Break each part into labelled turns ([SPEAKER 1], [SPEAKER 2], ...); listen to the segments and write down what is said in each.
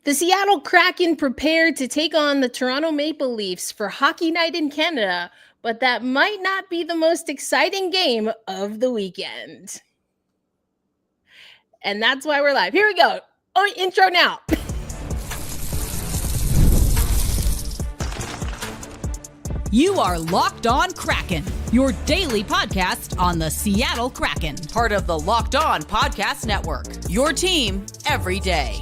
[SPEAKER 1] The Seattle Kraken prepared to take on the Toronto Maple Leafs for Hockey Night in Canada, but that might not be the most exciting game of the weekend. And that's why we're live. Here we go. Oh, intro now.
[SPEAKER 2] You are Locked On Kraken, your daily podcast on the Seattle Kraken, part of the Locked On Podcast Network, your team every day.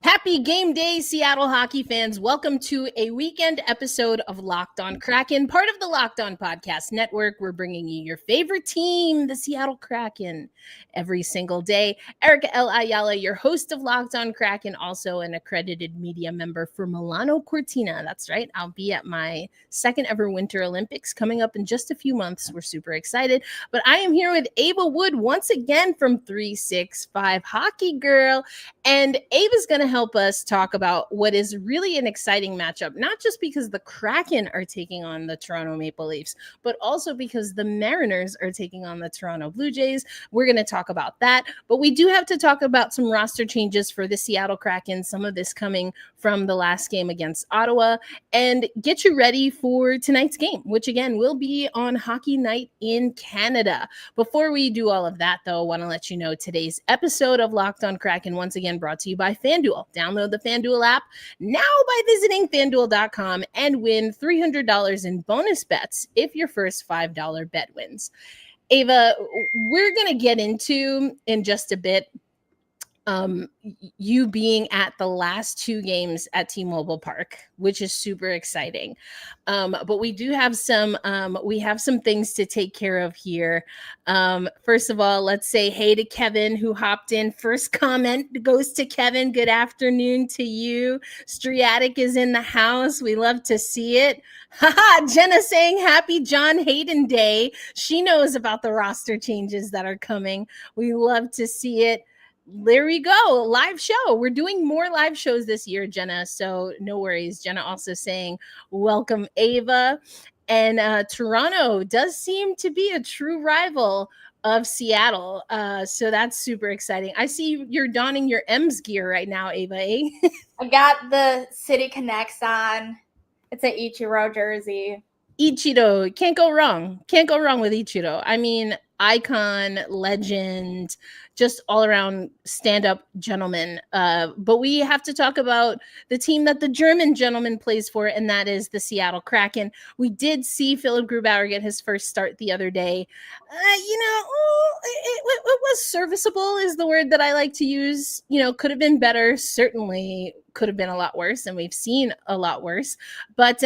[SPEAKER 1] Happy game day, Seattle hockey fans. Welcome to a weekend episode of Locked On Kraken, part of the Locked On Podcast Network. We're bringing you your favorite team, the Seattle Kraken, every single day. Erica L. Ayala, your host of Locked On Kraken, also an accredited media member for Milano Cortina. That's right. I'll be at my second ever Winter Olympics coming up in just a few months. We're super excited. But I am here with Ava Wood once again from 365 Hockey Girl. And Ava's going to help us talk about what is really an exciting matchup, not just because the Kraken are taking on the Toronto Maple Leafs, but also because the Mariners are taking on the Toronto Blue Jays. We're going to talk about that, but we do have to talk about some roster changes for the Seattle Kraken, some of this coming from the last game against Ottawa, and get you ready for tonight's game, which again will be on Hockey Night in Canada. Before we do all of that, though, I want to let you know today's episode of Locked On Kraken, once again, brought to you by FanDuel. Download the FanDuel app now by visiting FanDuel.com and win $300 in bonus bets if your first $5 bet wins. Ava, we're going to get into in just a bit you being at the last two games at T-Mobile Park, which is super exciting. But we do have some things to take care of here. First of all, let's say hey to Kevin, who hopped in. First comment goes to Kevin. Good afternoon to you. Striatic is in the house. We love to see it. Haha, Jenna saying happy John Hayden Day. She knows about the roster changes that are coming. We love to see it. There we go. Live show. We're doing more live shows this year, Jenna. So no worries. Jenna also saying, welcome, Ava. And Toronto does seem to be a true rival of Seattle. So that's super exciting. I see you're donning your M's gear right now, Ava. Eh?
[SPEAKER 3] I got the City Connects on. It's an Ichiro jersey.
[SPEAKER 1] Ichiro. Can't go wrong. Can't go wrong with Ichiro. I mean, icon, legend, just all around stand-up gentleman. But we have to talk about the team that the German gentleman plays for, and that is the Seattle Kraken. We did see Philipp Grubauer get his first start the other day. It was serviceable is the word that I like to use. Could have been better. Certainly could have been a lot worse, and we've seen a lot worse. But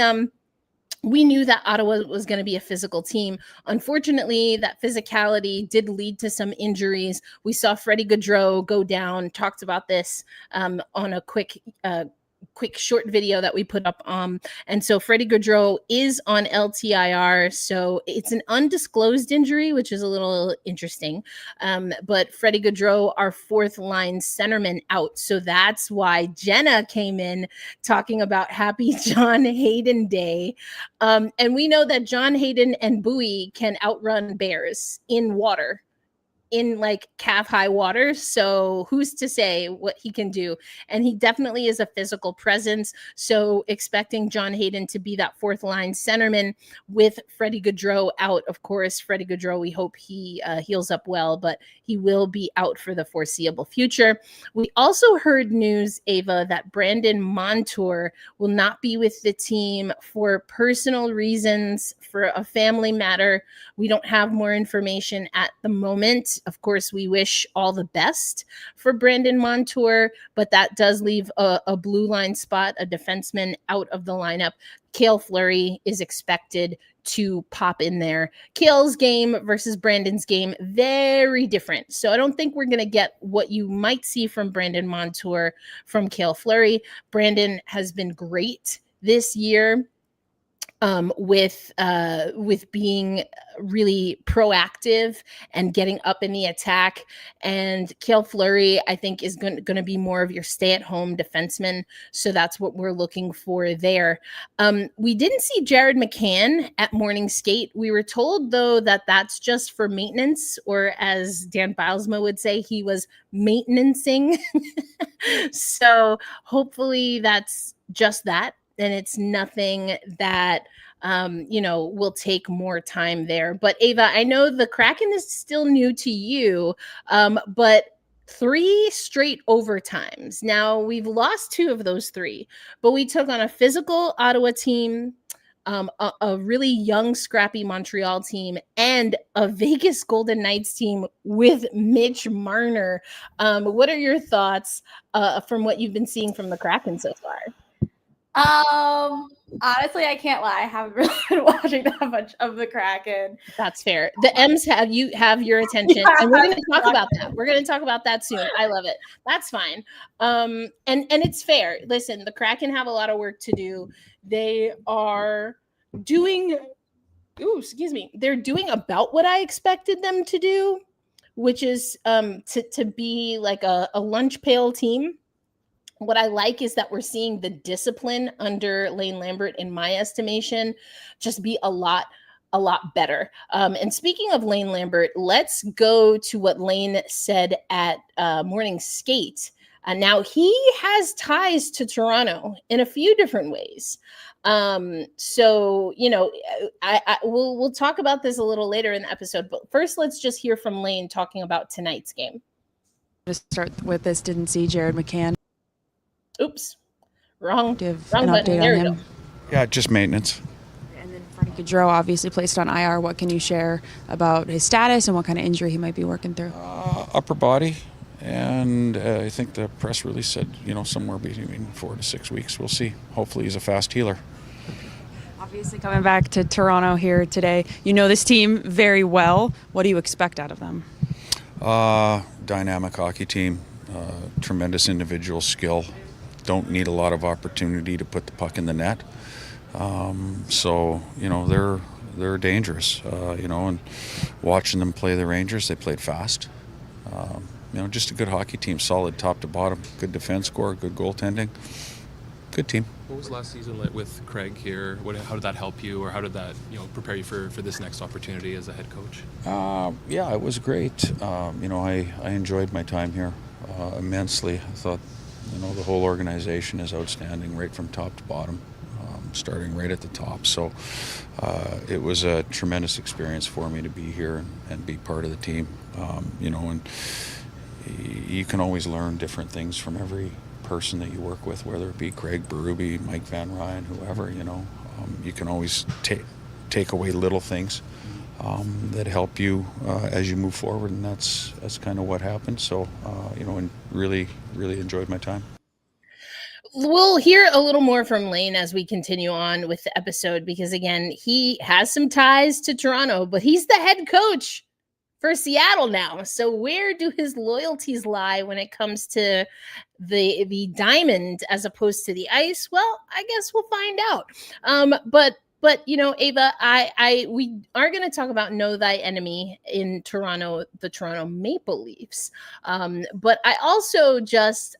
[SPEAKER 1] we knew that Ottawa was going to be a physical team. Unfortunately, that physicality did lead to some injuries. We saw Freddie Gaudreau go down, talked about this on a quick short video that we put up. And so Freddie Gaudreau is on LTIR. So it's an undisclosed injury, which is a little interesting. But Freddie Gaudreau, our fourth line centerman, out. So that's why Jenna came in talking about happy John Hayden Day. And we know that John Hayden and Bowie can outrun bears in water, in like calf high water. So who's to say what he can do? And he definitely is a physical presence. So expecting John Hayden to be that fourth line centerman with Freddie Gaudreau out. Of course, Freddie Gaudreau, we hope he heals up well, but he will be out for the foreseeable future. We also heard news, Ava, that Brandon Montour will not be with the team for personal reasons, for a family matter. We don't have more information at the moment. Of course, we wish all the best for Brandon Montour, but that does leave a blue line spot, a defenseman out of the lineup. Cale Fleury is expected to pop in there. Cale's game versus Brandon's game, very different. So I don't think we're going to get what you might see from Brandon Montour from Cale Fleury. Brandon has been great this year. with being really proactive and getting up in the attack. And Cale Fleury, I think, is going to be more of your stay-at-home defenseman. So that's what we're looking for there. We didn't see Jared McCann at morning skate. We were told, though, that that's just for maintenance, or as Dan Bilesma would say, he was maintenancing. So hopefully that's just that. And it's nothing that, will take more time there. But Ava, I know the Kraken is still new to you, but 3 straight overtimes. Now, we've lost 2 of those 3, but we took on a physical Ottawa team, a really young, scrappy Montreal team, and a Vegas Golden Knights team with Mitch Marner. What are your thoughts from what you've been seeing from the Kraken so far?
[SPEAKER 3] Honestly, I can't lie. I haven't really been watching that much of the Kraken.
[SPEAKER 1] That's fair. The M's have your attention, and we're going to talk about that. We're going to talk about that soon. I love it. That's fine. And it's fair. Listen, the Kraken have a lot of work to do. They are doing, they're doing about what I expected them to do, which is to be like a lunch pail team. What I like is that we're seeing the discipline under Lane Lambert, in my estimation, just be a lot better. And speaking of Lane Lambert, let's go to what Lane said at morning skate. Now, he has ties to Toronto in a few different ways. So, we'll talk about this a little later in the episode. But first, let's just hear from Lane talking about tonight's game.
[SPEAKER 4] To start with this, didn't see Jared McCann.
[SPEAKER 1] Oops, wrong
[SPEAKER 4] Give
[SPEAKER 1] wrong
[SPEAKER 4] an
[SPEAKER 1] button.
[SPEAKER 4] update
[SPEAKER 1] There
[SPEAKER 4] on
[SPEAKER 1] we
[SPEAKER 4] him.
[SPEAKER 1] go.
[SPEAKER 5] Yeah, just maintenance.
[SPEAKER 4] And then Frank Gaudreau obviously placed on IR. What can you share about his status and what kind of injury he might be working through?
[SPEAKER 5] Upper body, and I think the press release said, somewhere between 4 to 6 weeks. We'll see. Hopefully he's a fast healer.
[SPEAKER 4] Obviously coming back to Toronto here today. You know this team very well. What do you expect out of them?
[SPEAKER 5] Dynamic hockey team, tremendous individual skill. Don't need a lot of opportunity to put the puck in the net. So they're dangerous. And watching them play the Rangers, they played fast. Just a good hockey team, solid top to bottom, good defense score, good goaltending, good team.
[SPEAKER 6] What was last season like with Craig here? How did that help you, or how did that prepare you for this next opportunity as a head coach?
[SPEAKER 5] Yeah, it was great. I enjoyed my time here immensely. I thought the whole organization is outstanding, right from top to bottom, starting right at the top. So it was a tremendous experience for me to be here and be part of the team. And you can always learn different things from every person that you work with, whether it be Craig Berube, Mike Van Ryn, whoever. You can always take away little things that help you as you move forward, and that's kind of what happened. So and really enjoyed my time.
[SPEAKER 1] We'll hear a little more from Lane as we continue on with the episode, because again, he has some ties to Toronto, but he's the head coach for Seattle now. So where do his loyalties lie when it comes to the diamond as opposed to the ice? Well, I guess we'll find out. But Ava, we are going to talk about Know Thy Enemy in Toronto, the Toronto Maple Leafs. But I also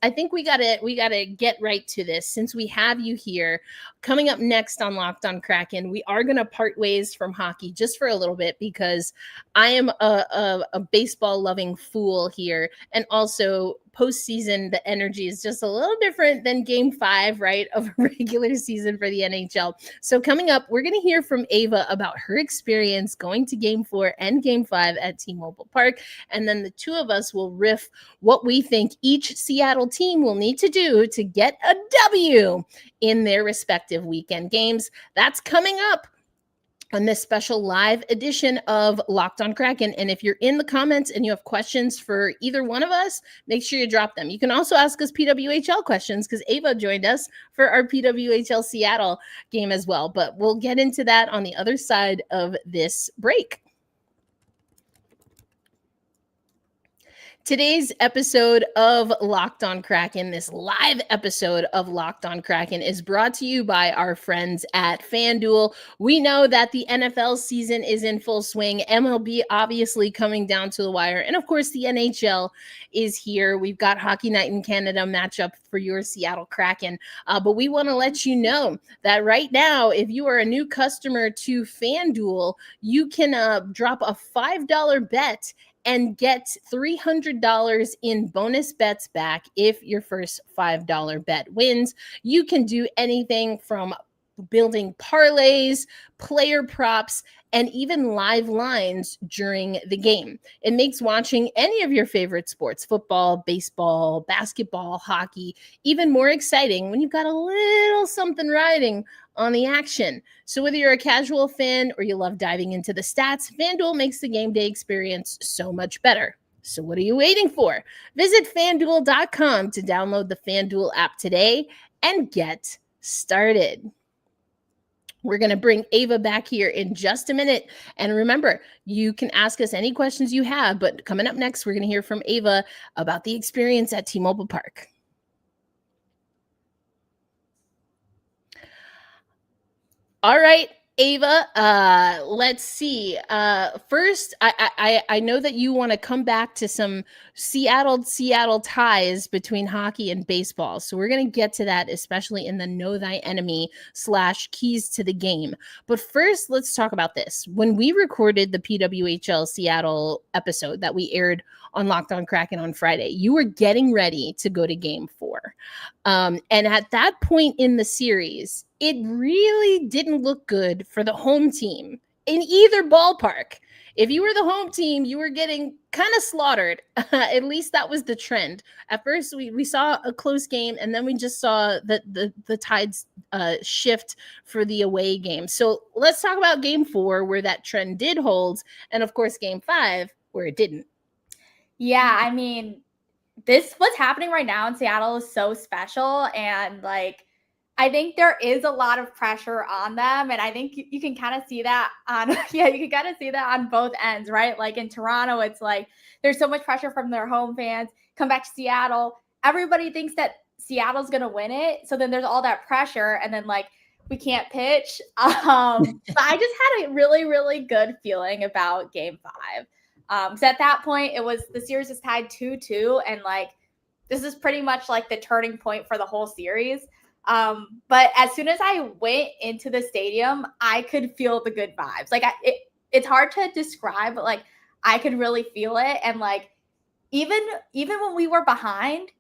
[SPEAKER 1] I think we gotta get right to this, since we have you here. Coming up next on Locked on Kraken, we are going to part ways from hockey just for a little bit, because I am a baseball loving fool here, and also postseason, the energy is just a little different than Game 5, right, of a regular season for the NHL. So coming up, we're going to hear from Ava about her experience going to Game 4 and Game 5 at T-Mobile Park, and then the two of us will riff what we think each Seattle team will need to do to get a W in their respective weekend games. That's coming up on this special live edition of Locked on Kraken. And if you're in the comments and you have questions for either one of us, make sure you drop them. You can also ask us PWHL questions, because Ava joined us for our PWHL Seattle game as well. But we'll get into that on the other side of this break. Today's episode of Locked on Kraken, this live episode of Locked on Kraken, is brought to you by our friends at FanDuel. We know that the NFL season is in full swing, MLB obviously coming down to the wire, and of course the NHL is here. We've got Hockey Night in Canada matchup for your Seattle Kraken, but we want to let you know that right now, if you are a new customer to FanDuel, you can drop a $5 bet and get $300 in bonus bets back if your first $5 bet wins. You can do anything from building parlays, player props, and even live lines during the game. It makes watching any of your favorite sports, football, baseball, basketball, hockey, even more exciting when you've got a little something riding on the action. So whether you're a casual fan or you love diving into the stats, FanDuel makes the game day experience so much better. So what are you waiting for? Visit FanDuel.com to download the FanDuel app today and get started. We're going to bring Ava back here in just a minute. And remember, you can ask us any questions you have, but coming up next, we're going to hear from Ava about the experience at T-Mobile Park. All right, Ava, let's see. First, I know that you want to come back to some Seattle ties between hockey and baseball. So we're going to get to that, especially in the Know Thy Enemy / keys to the game. But first, let's talk about this. When we recorded the PWHL Seattle episode that we aired on Locked on Kraken on Friday, you were getting ready to go to Game 4. And at that point in the series, it really didn't look good for the home team in either ballpark. If you were the home team, you were getting kind of slaughtered. At least that was the trend. At first, we saw a close game, and then we just saw the tides shift for the away game. So let's talk about Game 4, where that trend did hold, and of course, Game 5, where it didn't.
[SPEAKER 3] Yeah, I mean, what's happening right now in Seattle is so special, and like, I think there is a lot of pressure on them, and I think you can kind of see that on you can kind of see that on both ends, right? Like in Toronto, it's like there's so much pressure from their home fans. Come back to Seattle, everybody thinks that Seattle's gonna win it, so then there's all that pressure, and then like we can't pitch. But I just had a really, really good feeling about Game 5. So at that point, the series is tied 2-2, and like this is pretty much like the turning point for the whole series. But as soon as I went into the stadium, I could feel the good vibes. Like it's hard to describe, but like I could really feel it. And like even when we were behind,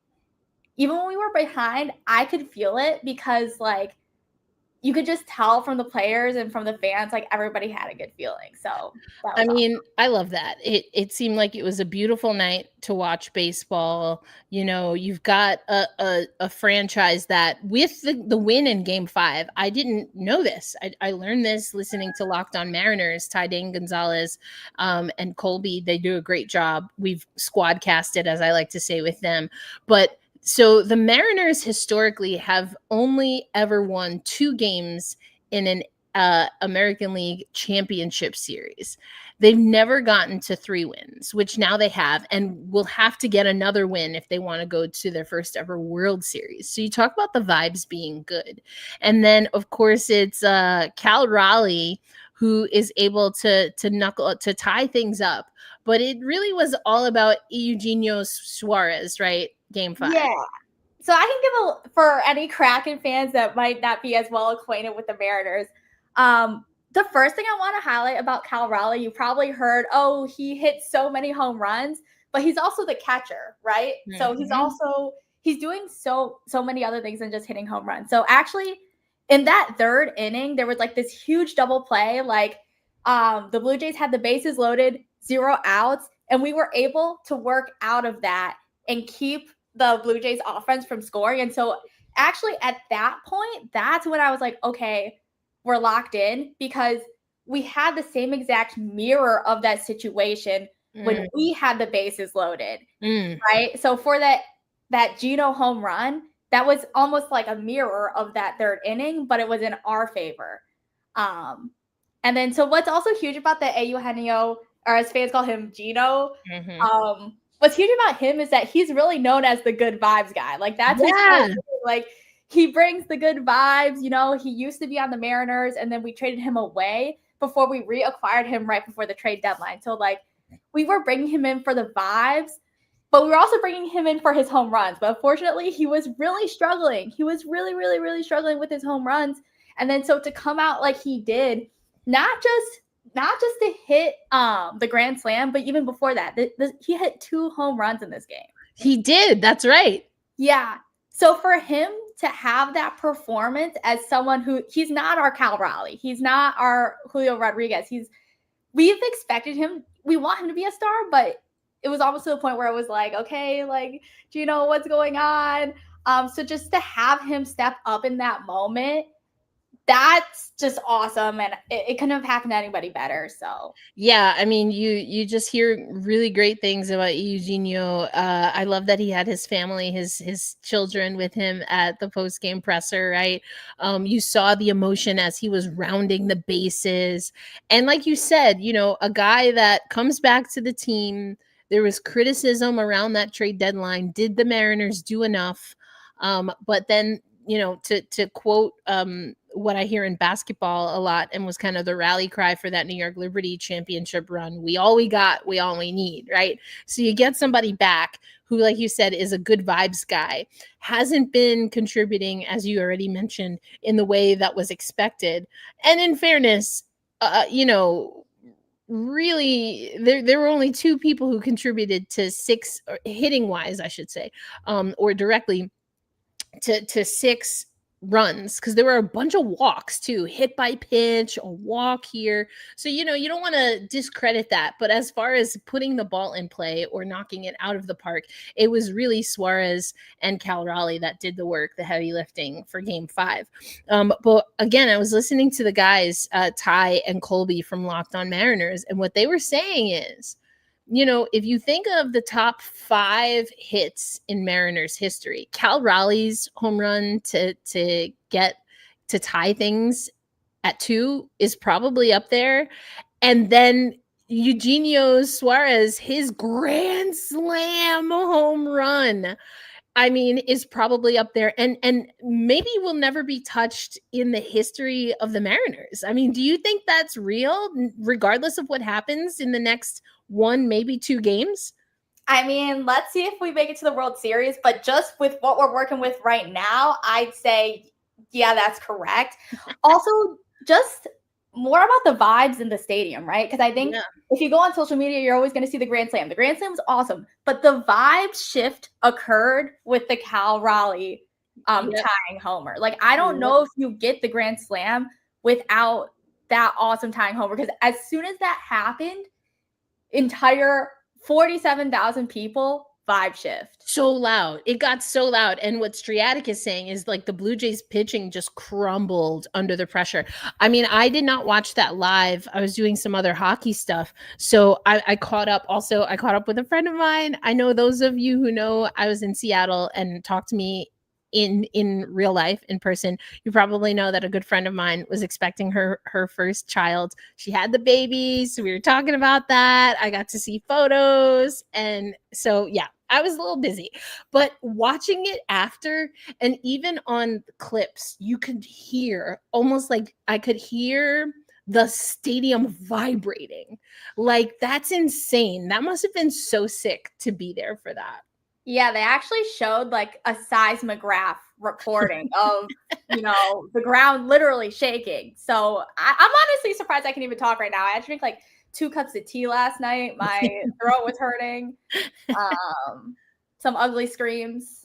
[SPEAKER 3] I could feel it because like you could just tell from the players and from the fans, like everybody had a good feeling. So
[SPEAKER 1] I mean, awesome. I love that. It seemed like it was a beautiful night to watch baseball. You know, you've got a franchise that with the win in Game 5, I didn't know this. I learned this listening to Locked on Mariners, Ty Dane Gonzalez and Colby. They do a great job. We've squad casted, as I like to say, with them. But so the Mariners historically have only ever won 2 games in an American League Championship Series. They've never gotten to 3 wins, which now they have, and will have to get another win if they want to go to their first ever World Series. So you talk about the vibes being good. And then, of course, it's Cal Raleigh who is able to tie things up. But it really was all about Eugenio Suarez, right? Game 5.
[SPEAKER 3] Yeah. So I can give for any Kraken fans that might not be as well acquainted with the Mariners. The first thing I want to highlight about Cal Raleigh, you probably heard, oh, he hit so many home runs, but he's also the catcher, right? Mm-hmm. So he's doing so many other things than just hitting home runs. So actually in that 3rd inning, there was like this huge double play. Like the Blue Jays had the bases loaded, 0 outs, and we were able to work out of that and keep the Blue Jays offense from scoring. And so actually at that point, that's when I was like, okay, we're locked in, because we had the same exact mirror of that situation when we had the bases loaded, right? So for that Gino home run, that was almost like a mirror of that 3rd inning, but it was in our favor. And then, so what's also huge about the Eugenio, or as fans call him, Gino, what's huge about him is that he's really known as the good vibes guy. Like that's his whole thing. Like he brings the good vibes. You know, he used to be on the Mariners, and then we traded him away before we reacquired him right before the trade deadline. So like we were bringing him in for the vibes, but we were also bringing him in for his home runs. But unfortunately, he was really struggling. He was really, really, really struggling with his home runs. And then so to come out like he did, not just to hit the grand slam, but even before that, he hit 2 home runs in this game.
[SPEAKER 1] He did. That's right.
[SPEAKER 3] Yeah. So for him to have that performance as someone who, he's not our Cal Raleigh, he's not our Julio Rodriguez. We've expected him. We want him to be a star, but it was almost to the point where it was like, okay, like, do you know what's going on? So just to have him step up in that moment, that's just awesome, and it couldn't have happened to anybody better. So
[SPEAKER 1] yeah, I mean, you just hear really great things about Eugenio. I love that he had his family, his children with him at the post-game presser, right? You saw the emotion as he was rounding the bases, and like you said, you know, a guy that comes back to the team. There was criticism around that trade deadline. Did the Mariners do enough? But then, you know, to quote what I hear in basketball a lot, and was kind of the rally cry for that New York Liberty championship run. We all we got, we all we need, right? So you get somebody back who, like you said, is a good vibes guy, hasn't been contributing, as you already mentioned, in the way that was expected. And in fairness, you know, really there were only 2 people who contributed to 6, or hitting wise, I should say, or directly to 6 runs, because there were a bunch of walks too, hit by pitch, a walk here. So, you know, you don't want to discredit that. But as far as putting the ball in play or knocking it out of the park, it was really Suarez and Cal Raleigh that did the work, the heavy lifting for game 5. But again, I was listening to the guys, Ty and Colby from Locked On Mariners, and what they were saying is, you know, if you think of the top 5 hits in Mariners history, Cal Raleigh's home run to get to tie things at 2 is probably up there. And then Eugenio Suarez, his grand slam home run, I mean, is probably up there, and maybe will never be touched in the history of the Mariners. I mean, do you think that's real, regardless of what happens in the next 1, maybe 2 games?
[SPEAKER 3] I mean, let's see if we make it to the World Series, but just with what we're working with right now, I'd say, yeah, that's correct. Also, just more about the vibes in the stadium, right? Because I think if you go on social media, you're always going to see the Grand Slam. The Grand Slam was awesome, but the vibe shift occurred with the Cal Raleigh tying homer. Like, I don't know if you get the Grand Slam without that awesome tying homer, because as soon as that happened, entire 47,000 people, vibe shift.
[SPEAKER 1] So loud. It got so loud. And what Striatic is saying is, like, the Blue Jays pitching just crumbled under the pressure. I mean, I did not watch that live. I was doing some other hockey stuff. So I caught up. Also, I caught up with a friend of mine. I know those of you who know I was in Seattle and talked to me in real life, in person, you probably know that a good friend of mine was expecting her first child. She had the baby, so we were talking about that. I got to see photos, and so yeah, I was a little busy, but watching it after, and even on clips, you could hear, almost like I could hear the stadium vibrating. Like, that's insane. That must have been so sick to be there for that.
[SPEAKER 3] Yeah, they actually showed like a seismograph recording of, you know, the ground literally shaking. So I'm honestly surprised I can even talk right now. I had to drink like 2 cups of tea last night. My throat was hurting. Some ugly screams.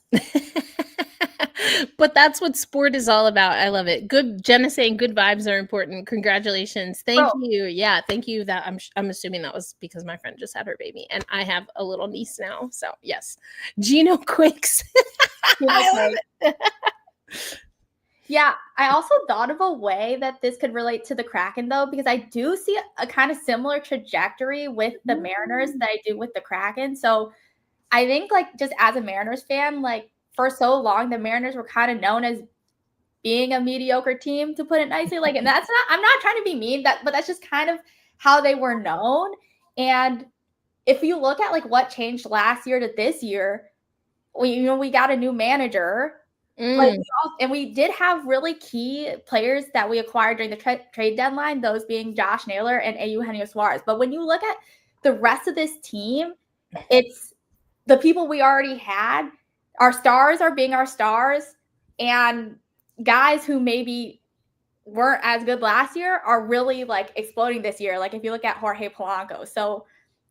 [SPEAKER 1] But that's what sport is all about. I love it. Good. Jenna saying good vibes are important. Congratulations. Thank you. Yeah. Thank you. That I'm assuming that was because my friend just had her baby, and I have a little niece now. So yes. Gino Quicks.
[SPEAKER 3] Yeah. I also thought of a way that this could relate to the Kraken, though, because I do see a kind of similar trajectory with the Mariners that I do with the Kraken. So I think, like, just as a Mariners fan, like, for so long, the Mariners were kind of known as being a mediocre team, to put it nicely. Like, and that's not, I'm not trying to be mean, but that's just kind of how they were known. And if you look at like what changed last year to this year, we got a new manager. But we did have really key players that we acquired during the trade deadline, those being Josh Naylor and Eugenio Suarez. But when you look at the rest of this team, it's the people we already had. Our stars are being our stars, and guys who maybe weren't as good last year are really like exploding this year. Like if you look at Jorge Polanco. So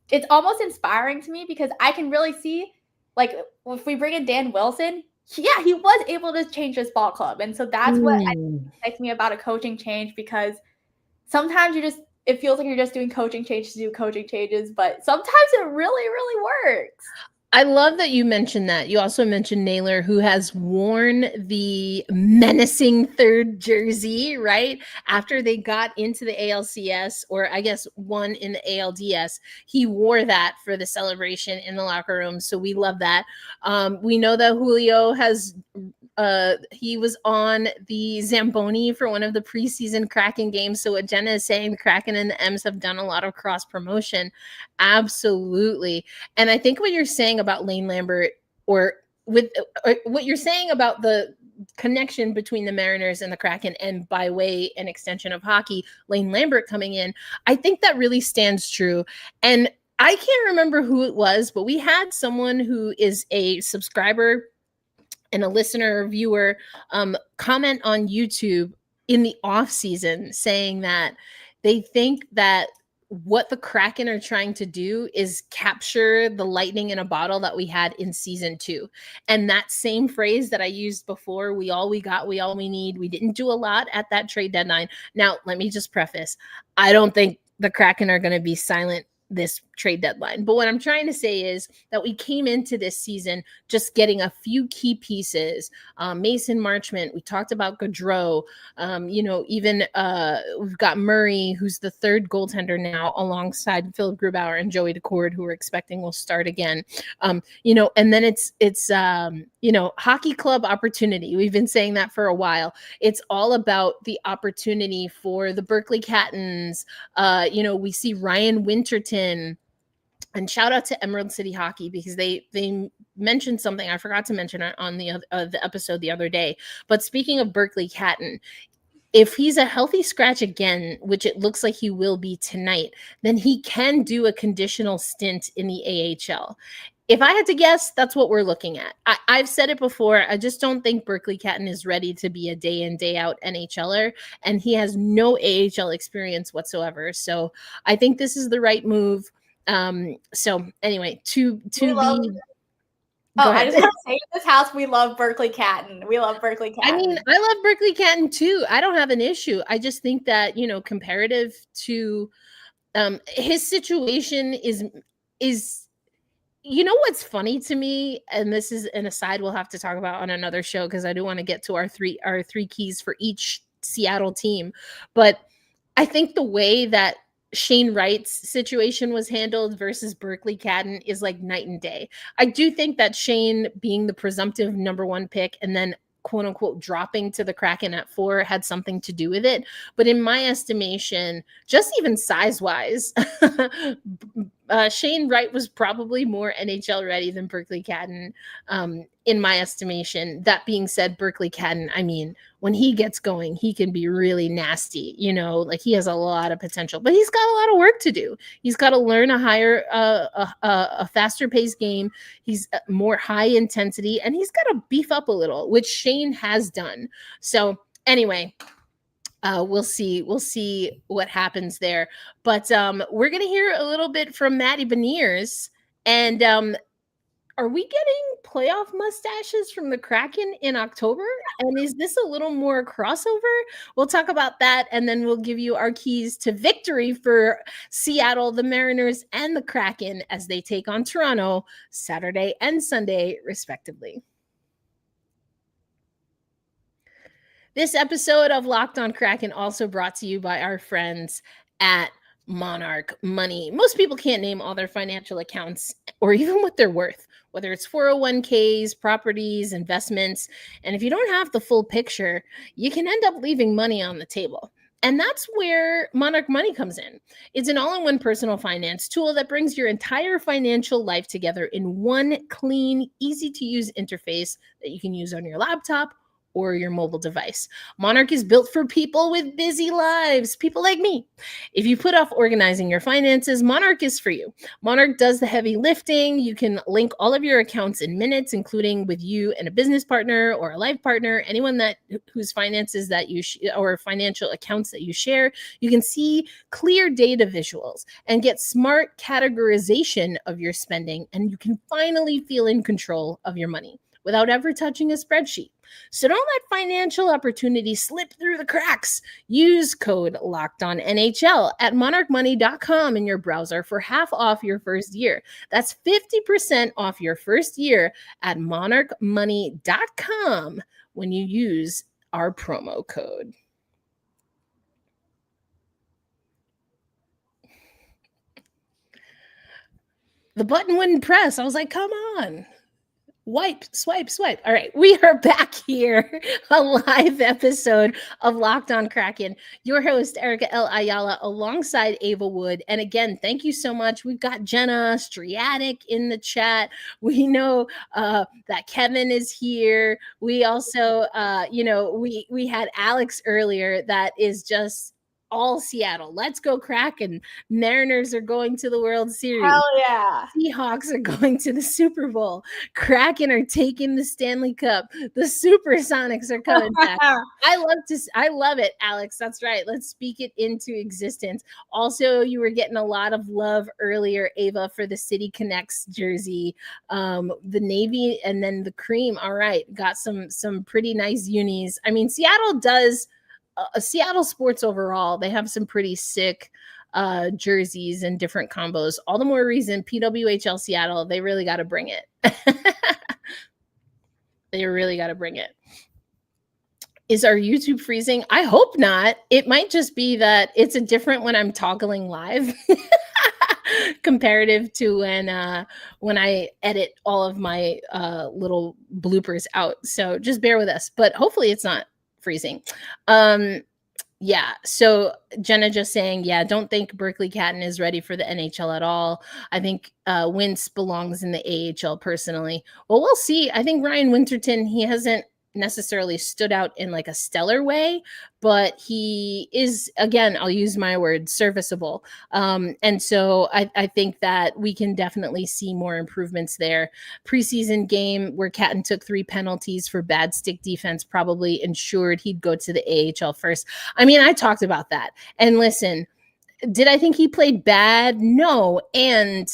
[SPEAKER 3] it's almost inspiring to me because I can really see, like, if we bring in Dan Wilson, yeah, he was able to change this ball club. And so that's what excites me about a coaching change, because sometimes it feels like you're just doing coaching changes to do coaching changes, but sometimes it really, really works.
[SPEAKER 1] I love that you mentioned that. You also mentioned Naylor, who has worn the menacing third jersey, right? After they got into the ALCS, or I guess won in the ALDS, he wore that for the celebration in the locker room. So we love that. We know that Julio has he was on the Zamboni for one of the preseason Kraken games. So what Jenna is saying, the Kraken and the M's have done a lot of cross promotion. Absolutely. And I think what you're saying about Lane Lambert, or what you're saying about the connection between the Mariners and the Kraken, and by way an extension of hockey, Lane Lambert coming in, I think that really stands true. And I can't remember who it was, but we had someone who is a subscriber and a listener or viewer comment on YouTube in the off season saying that they think that what the Kraken are trying to do is capture the lightning in a bottle that we had in season 2. And that same phrase that I used before, we all we got, we all we need. We didn't do a lot at that trade deadline. Now, let me just preface, I don't think the Kraken are going to be silent this trade deadline. But what I'm trying to say is that we came into this season just getting a few key pieces. Mason Marchment, we talked about Gaudreau, even we've got Murray, who's the third goaltender now, alongside Philip Grubauer and Joey Decord, who we're expecting will start again. And then it's hockey club opportunity. We've been saying that for a while. It's all about the opportunity for the Berkeley Cattons. We see Ryan Winterton. And shout out to Emerald City Hockey, because they mentioned something I forgot to mention on the episode the other day. But speaking of Berkeley Catton, if he's a healthy scratch again, which it looks like he will be tonight, then he can do a conditional stint in the AHL. If I had to guess, that's what we're looking at. I've said it before. I just don't think Berkeley Catton is ready to be a day in, day out NHLer, and he has no AHL experience whatsoever. So I think this is the right move. So anyway,
[SPEAKER 3] I just want to say, in this house, we love Berkeley Catton. We love Berkeley Catton.
[SPEAKER 1] I mean, I love Berkeley Catton too. I don't have an issue. I just think that, comparative to his situation is what's funny to me, and this is an aside we'll have to talk about on another show, because I do want to get to our three keys for each Seattle team. But I think the way that Shane Wright's situation was handled versus Berkeley Catton is like night and day. I do think that Shane, being the presumptive number 1 pick and then quote unquote dropping to the Kraken at 4, had something to do with it. But in my estimation, just even size wise, Shane Wright was probably more NHL ready than Berkeley Catton, in my estimation. That being said, Berkeley Catton, I mean, when he gets going, he can be really nasty, like he has a lot of potential, but he's got a lot of work to do. He's got to learn a faster paced game. He's more high intensity, and he's got to beef up a little, which Shane has done. So anyway, we'll see what happens there. But we're going to hear a little bit from Maddie Beniers. And are we getting playoff mustaches from the Kraken in October? And is this a little more crossover? We'll talk about that, and then we'll give you our keys to victory for Seattle, the Mariners, and the Kraken as they take on Toronto Saturday and Sunday, respectively. This episode of Locked on Kraken also brought to you by our friends at Monarch Money. Most people can't name all their financial accounts or even what they're worth, whether it's 401ks, properties, investments. And if you don't have the full picture, you can end up leaving money on the table. And that's where Monarch Money comes in. It's an all-in-one personal finance tool that brings your entire financial life together in one clean, easy-to-use interface that you can use on your laptop or your mobile device. Monarch is built for people with busy lives, people like me. If you put off organizing your finances, Monarch is for you. Monarch does the heavy lifting. You can link all of your accounts in minutes, including with you and a business partner or a life partner, anyone that whose finances that you or financial accounts that you share. You can see clear data visuals and get smart categorization of your spending, and you can finally feel in control of your money without ever touching a spreadsheet. So don't let financial opportunities slip through the cracks. Use code LOCKEDONNHL at monarchmoney.com in your browser for half off your first year. That's 50% off your first year at monarchmoney.com when you use our promo code. The button wouldn't press. I was like, come on. Wipe, swipe, swipe. All right, we are back here, a live episode of Locked On Kraken. Your host, Erica L. Ayala, alongside Ava Wood. And again, thank you so much. We've got Jenna Striatic in the chat. We know that Kevin is here. We also, we had Alex earlier that is just all Seattle. Let's go Kraken. Mariners are going to the World Series.
[SPEAKER 3] Hell yeah.
[SPEAKER 1] Seahawks are going to the Super Bowl. Kraken are taking the Stanley Cup. The Supersonics are coming back. I love it, Alex. That's right. Let's speak it into existence. Also, you were getting a lot of love earlier, Ava, for the City Connects jersey, the navy, and then the cream. All right, got some pretty nice unis. I mean, Seattle does. Seattle sports overall, they have some pretty sick jerseys and different combos. All the more reason PWHL Seattle, they really got to bring it. They really got to bring it. Is our YouTube freezing? I hope not. It might just be that it's a different when I'm toggling live comparative to when I edit all of my little bloopers out. So just bear with us, but hopefully it's not freezing. Yeah, so Jenna just saying, yeah, don't think Berkeley Catton is ready for the NHL at all. I think Wintz belongs in the AHL personally. Well, we'll see. I think Ryan Winterton, he hasn't necessarily stood out in like a stellar way, but he is, again, I'll use my word, serviceable. And so I think that we can definitely see more improvements there. Preseason game where Catton took 3 penalties for bad stick defense probably ensured he'd go to the AHL first. I mean, I talked about that. And listen, did I think he played bad? No. And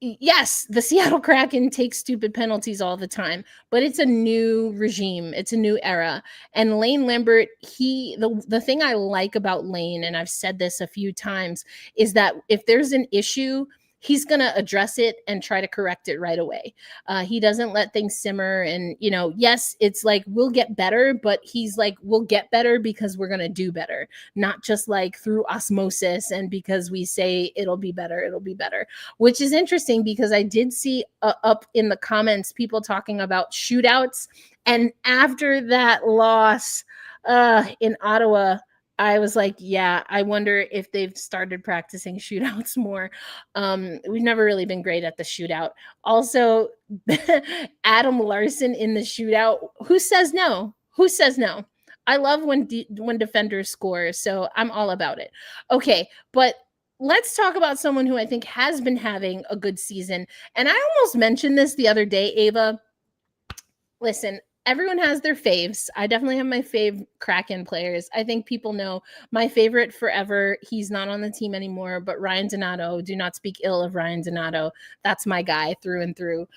[SPEAKER 1] yes, the Seattle Kraken take stupid penalties all the time, but it's a new regime. It's a new era. And Lane Lambert, the thing I like about Lane, and I've said this a few times, is that if there's an issue, he's going to address it and try to correct it right away. He doesn't let things simmer. And, yes, it's like, we'll get better, but he's like, we'll get better because we're going to do better, not just like through osmosis. And because we say it'll be better, which is interesting because I did see up in the comments, people talking about shootouts. And after that loss in Ottawa, I was like, yeah, I wonder if they've started practicing shootouts more. We've never really been great at the shootout. Also, Adam Larson in the shootout. Who says no? Who says no? I love when defenders score, so I'm all about it. Okay, but let's talk about someone who I think has been having a good season. And I almost mentioned this the other day, Ava. Listen, everyone has their faves. I definitely have my fave Kraken players. I think people know my favorite forever. He's not on the team anymore, but Ryan Donato. Do not speak ill of Ryan Donato. That's my guy through and through.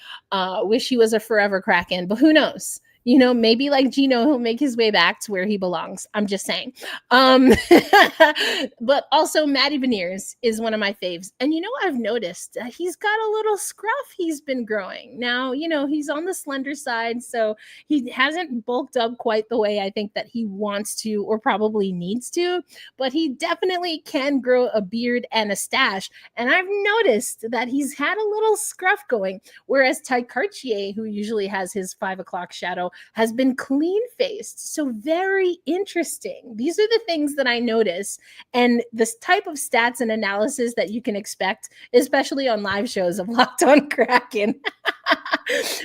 [SPEAKER 1] Wish he was a forever Kraken, but who knows? Maybe like Gino, he'll make his way back to where he belongs. I'm just saying. But also Matty Beniers is one of my faves. And I've noticed he's got a little scruff he's been growing. Now, he's on the slender side, so he hasn't bulked up quite the way I think that he wants to or probably needs to, but he definitely can grow a beard and a stash. And I've noticed that he's had a little scruff going, whereas Ty Cartier, who usually has his 5 o'clock shadow, has been clean-faced. So very interesting. These are the things that I notice, and this type of stats and analysis that you can expect, especially on live shows of Locked On Kraken.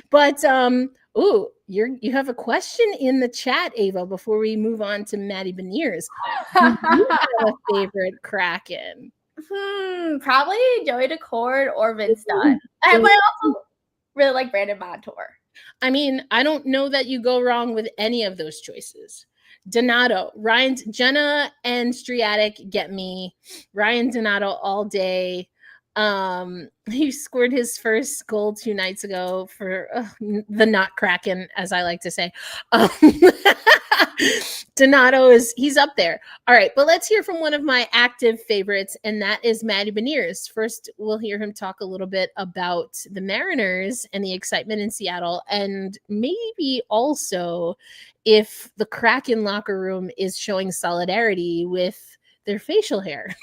[SPEAKER 1] But ooh, you have a question in the chat, Ava, before we move on to Maddie Beniers. Do you have a favorite Kraken?
[SPEAKER 3] Probably Joey Decord or Vince Dunn. But I also really like Brandon Montour.
[SPEAKER 1] I mean, I don't know that you go wrong with any of those choices. Donato, Jenna and Striatic get me. Ryan Donato all day. He scored his first goal 2 nights ago for the not Kraken, as I like to say. Donato he's up there. All right, but let's hear from one of my active favorites, and that is Maddie Beniers. First, we'll hear him talk a little bit about the Mariners and the excitement in Seattle, and maybe also if the Kraken locker room is showing solidarity with their facial hair.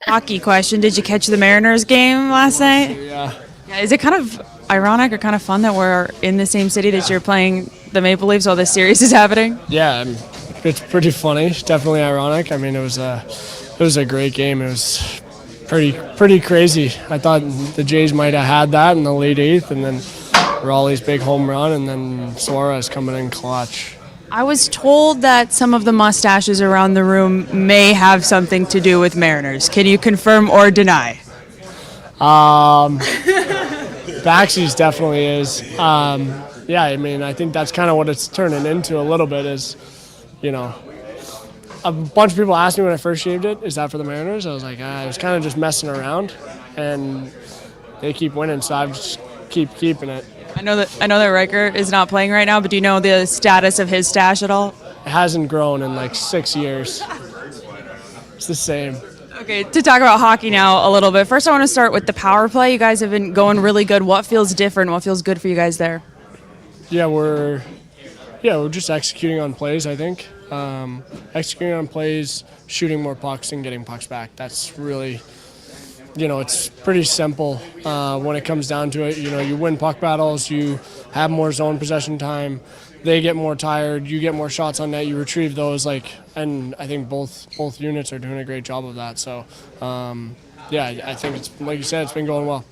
[SPEAKER 4] Hockey question. Did you catch the Mariners game last night?
[SPEAKER 7] Yeah.
[SPEAKER 4] Is it kind of ironic or kind of fun that we're in the same city that you're playing the Maple Leafs while this series is happening?
[SPEAKER 7] Yeah, it's pretty funny. It's definitely ironic. I mean, it was a great game. It was pretty crazy. I thought the Jays might have had that in the late 8th, and then Raleigh's big home run, and then Suarez coming in clutch.
[SPEAKER 4] I was told that some of the mustaches around the room may have something to do with Mariners. Can you confirm or deny?
[SPEAKER 7] Baxi's definitely is. Yeah, I mean, I think that's kind of what it's turning into a little bit is, you know, a bunch of people asked me when I first shaved it, is that for the Mariners? I was like, I was kind of just messing around, and they keep winning, so I just keep keeping it.
[SPEAKER 4] I know that Riker is not playing right now, but do you know the status of his stash at all?
[SPEAKER 7] It hasn't grown in like 6 years. It's the same.
[SPEAKER 4] Okay, to talk about hockey now a little bit. First, I want to start with the power play. You guys have been going really good. What feels different? What feels good for you guys there?
[SPEAKER 7] Yeah, we're just executing on plays, I think. Executing on plays, shooting more pucks, and getting pucks back. That's really, it's pretty simple when it comes down to it. You win puck battles, you have more zone possession time, they get more tired, you get more shots on net, you retrieve those, and I think both units are doing a great job of that. So, I think it's, like you said, it's been going well.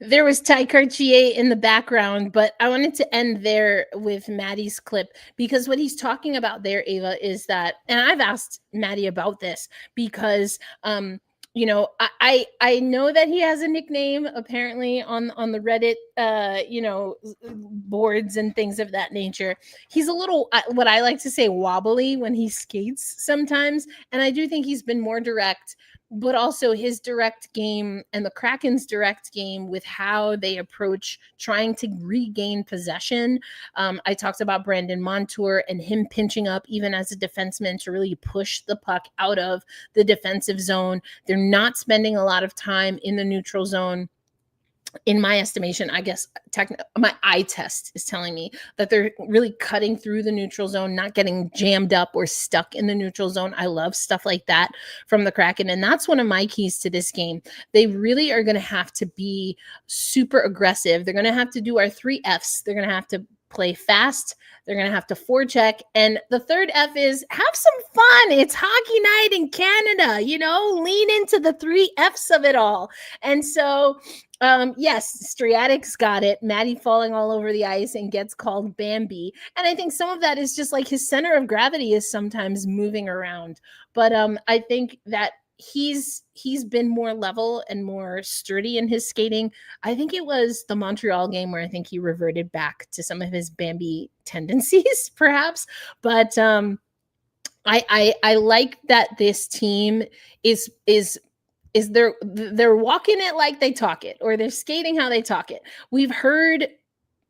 [SPEAKER 1] There was Ty Cartier in the background, but I wanted to end there with Maddie's clip, because what he's talking about there, Ava, is that, and I've asked Maddie about this because, I know that he has a nickname apparently on the Reddit, boards and things of that nature. He's a little, what I like to say, wobbly when he skates sometimes. And I do think he's been more direct, but also his direct game and the Kraken's direct game with how they approach trying to regain possession. I talked about Brandon Montour and him pinching up even as a defenseman to really push the puck out of the defensive zone. They're not spending a lot of time in the neutral zone. In my estimation, I guess my eye test is telling me that they're really cutting through the neutral zone, not getting jammed up or stuck in the neutral zone. I love stuff like that from the Kraken. And that's one of my keys to this game. They really are going to have to be super aggressive. They're going to have to do our 3 Fs. They're going to have to play fast. They're going to have to forecheck. And the third F is have some fun. It's hockey night in Canada, lean into the 3 Fs of it all. And so, yes, Striatic's got it. Maddie falling all over the ice and gets called Bambi. And I think some of that is just like his center of gravity is sometimes moving around. But I think that he's been more level and more sturdy in his skating. I think it was the Montreal game where I think he reverted back to some of his Bambi tendencies, perhaps. But I like that this team is they're walking it like they talk it, or they're skating how they talk it. We've heard,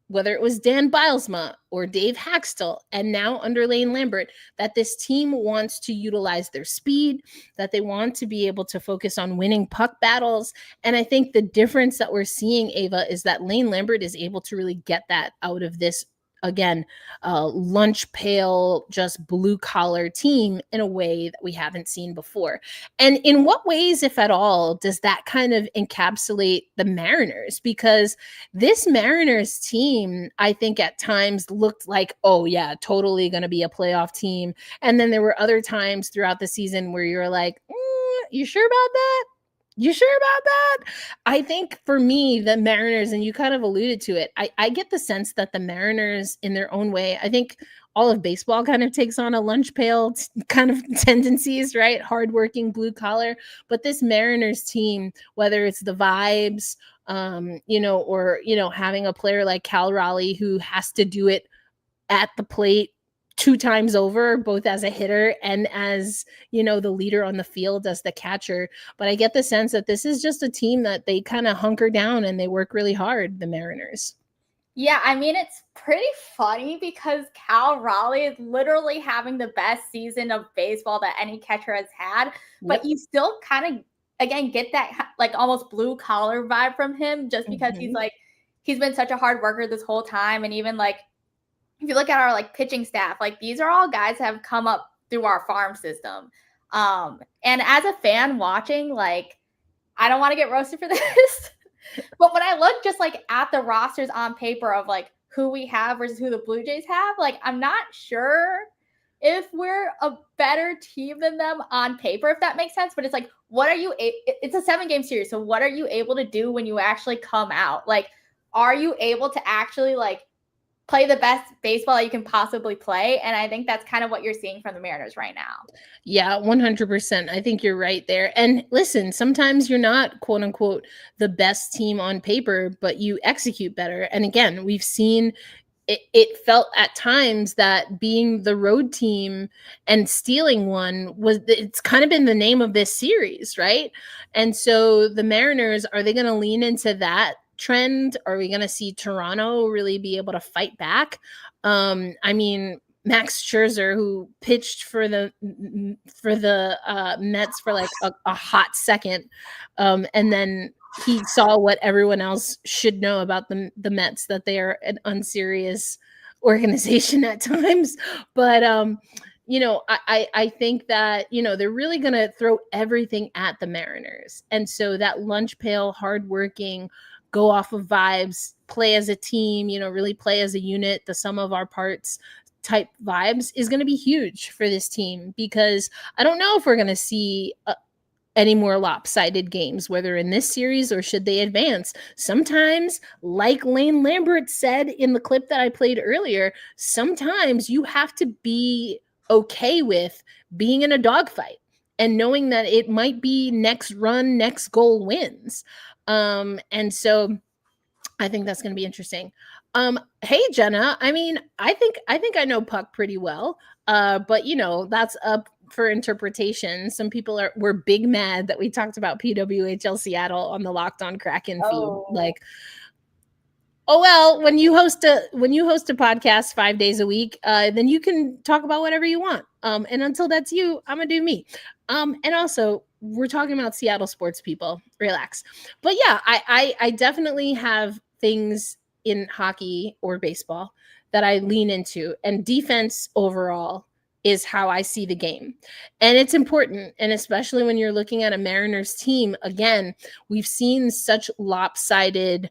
[SPEAKER 1] whether it was Dan Bilesma or Dave Haxtell, and now under Lane Lambert, that this team wants to utilize their speed, that they want to be able to focus on winning puck battles. And I think the difference that we're seeing, Ava, is that Lane Lambert is able to really get that out of this again, lunch pail, just blue collar team in a way that we haven't seen before. And in what ways, if at all, does that kind of encapsulate the Mariners? Because this Mariners team, I think at times looked like, oh yeah, totally going to be a playoff team. And then there were other times throughout the season where you're like, you sure about that? You sure about that? I think for me, the Mariners, and you kind of alluded to it, I get the sense that the Mariners, in their own way, I think all of baseball kind of takes on a lunch pail kind of tendencies, right? Hardworking, blue collar. But this Mariners team, whether it's the vibes, or having a player like Cal Raleigh who has to do it at the plate 2 times over, both as a hitter and as, the leader on the field as the catcher. But I get the sense that this is just a team that they kind of hunker down and they work really hard, the Mariners.
[SPEAKER 3] Yeah, I mean, it's pretty funny because Cal Raleigh is literally having the best season of baseball that any catcher has had. But you still kind of, again, get that like almost blue collar vibe from him just because he's been such a hard worker this whole time. And even like, if you look at our like pitching staff, like these are all guys that have come up through our farm system. And as a fan watching, like, I don't want to get roasted for this, but when I look just like at the rosters on paper of like who we have versus who the Blue Jays have, like, I'm not sure if we're a better team than them on paper, if that makes sense. But it's like, it's a 7-game series. So what are you able to do when you actually come out? Like, are you able to actually like play the best baseball that you can possibly play? And I think that's kind of what you're seeing from the Mariners right now.
[SPEAKER 1] Yeah, 100%. I think you're right there. And listen, sometimes you're not, quote unquote, the best team on paper, but you execute better. And again, we've seen it felt at times that being the road team and stealing one it's kind of been the name of this series, right? And so the Mariners, are they going to lean into that trend? Are we going to see Toronto really be able to fight back? I mean, Max Scherzer, who pitched for the Mets for like a hot second, and then he saw what everyone else should know about the Mets, that they are an unserious organization at times. But I think that, they're really going to throw everything at the Mariners. And so that lunch pail, hardworking, go off of vibes, play as a team, really play as a unit, the sum of our parts type vibes is going to be huge for this team, because I don't know if we're going to see any more lopsided games, whether in this series or should they advance. Sometimes, like Lane Lambert said in the clip that I played earlier, sometimes you have to be okay with being in a dogfight and knowing that it might be next run, next goal wins. And so I think that's going to be interesting. Hey, Jenna, I mean, I think I know Puck pretty well, but that's up for interpretation. Some people were big mad that we talked about PWHL Seattle on the Locked On Kraken feed. Like, oh well, when you host a podcast 5 days a week, then you can talk about whatever you want. And until that's you, I'm gonna do me. And also, we're talking about Seattle sports, people. Relax. But yeah, I definitely have things in hockey or baseball that I lean into, and defense overall is how I see the game. And it's important. And especially when you're looking at a Mariners team, again, we've seen such lopsided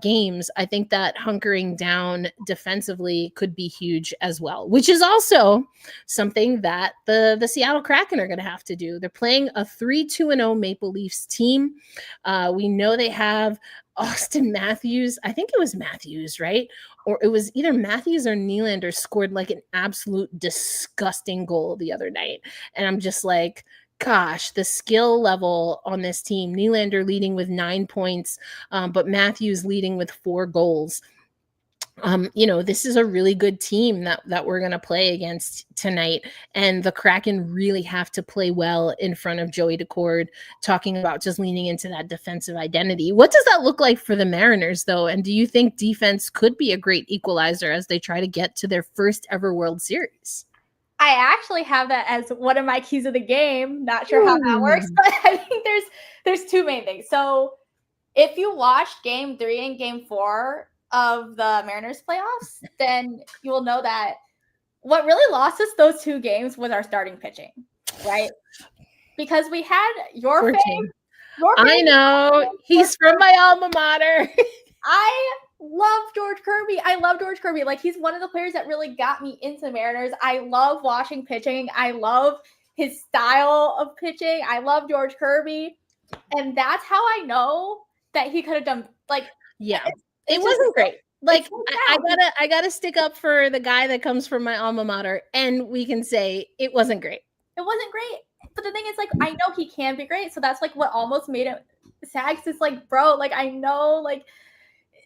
[SPEAKER 1] games. I think that hunkering down defensively could be huge as well, which is also something that the Seattle Kraken are going to have to do. They're playing a 3-2-0 Maple Leafs team. We know they have Austin Matthews. I think it was Matthews, right? Or it was either Matthews or Nylander scored like an absolute disgusting goal the other night. And I'm just like, gosh, the skill level on this team, Nylander leading with 9 points, but Matthews leading with 4 goals. This is a really good team that we're going to play against tonight. And the Kraken really have to play well in front of Joey Decord, talking about just leaning into that defensive identity. What does that look like for the Mariners, though? And do you think defense could be a great equalizer as they try to get to their first ever World Series?
[SPEAKER 3] I actually have that as one of my keys of the game. Not sure how that works, but I think there's 2 main things. So if you watch game 3 and game 4, of the Mariners playoffs, then you will know that what really lost us those 2 games was our starting pitching, right? Because we had your
[SPEAKER 1] Poor
[SPEAKER 3] fave.
[SPEAKER 1] team.
[SPEAKER 3] Your
[SPEAKER 1] I
[SPEAKER 3] fave
[SPEAKER 1] know. He's from my alma mater.
[SPEAKER 3] I love George Kirby. I love George Kirby. Like, he's one of the players that really got me into Mariners. I love watching pitching. I love his style of pitching. I love George Kirby. And that's how I know that he could have done, like,
[SPEAKER 1] Yeah.
[SPEAKER 3] it
[SPEAKER 1] wasn't great. Like,
[SPEAKER 3] so
[SPEAKER 1] I gotta stick up for the guy that comes from my alma mater, and we can say it wasn't great.
[SPEAKER 3] It wasn't great. But the thing is, like, I know he can be great. So that's like what almost made it sad. It's like, bro, like, I know, like,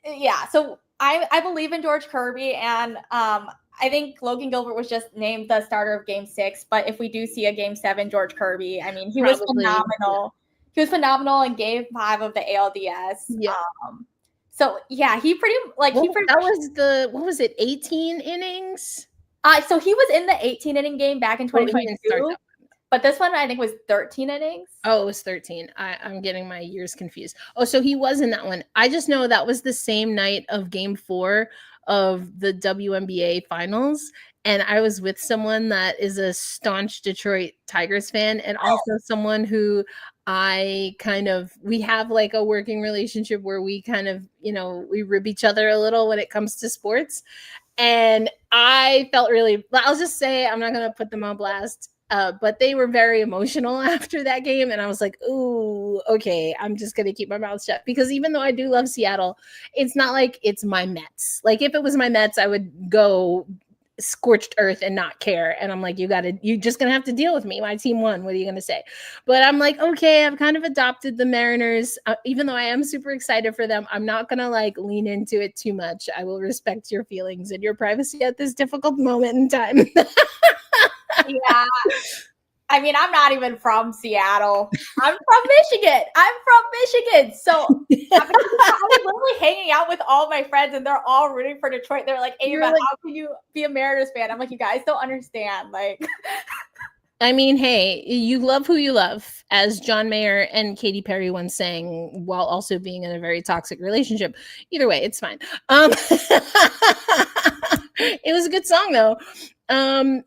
[SPEAKER 3] yeah. So I believe in George Kirby, and I think Logan Gilbert was just named the starter of Game 6. But if we do see a Game 7, George Kirby, I mean, he was phenomenal. Yeah. He was phenomenal in Game 5 of the ALDS.
[SPEAKER 1] Yeah.
[SPEAKER 3] So yeah, that
[SPEAKER 1] was the, what was it, 18 innings?
[SPEAKER 3] So he was in the 18 inning game back in 2022. But this one, I think, was 13 innings.
[SPEAKER 1] Oh, it was 13. I'm getting my years confused. Oh, so he was in that one. I just know that was the same night of Game 4 of the WNBA Finals. And I was with someone that is a staunch Detroit Tigers fan, and also someone who we have like a working relationship where we kind of, we rib each other a little when it comes to sports. And I felt I'll just say, I'm not going to put them on blast. But they were very emotional after that game. And I was like, ooh, okay, I'm just going to keep my mouth shut. Because even though I do love Seattle, it's not like it's my Mets. Like, if it was my Mets, I would go scorched earth and not care. And I'm like, you're just going to have to deal with me. My team won. What are you going to say? But I'm like, okay, I've kind of adopted the Mariners. Even though I am super excited for them, I'm not going to like lean into it too much. I will respect your feelings and your privacy at this difficult moment in time.
[SPEAKER 3] Yeah. I mean, I'm not even from Seattle. I'm from Michigan. So I'm literally hanging out with all my friends, and they're all rooting for Detroit. They're like, Ava, how can you be a Mariners fan? I'm like, you guys don't understand. Like,
[SPEAKER 1] I mean, hey, you love who you love, as John Mayer and Katy Perry once sang, while also being in a very toxic relationship. Either way, it's fine. It was a good song, though. I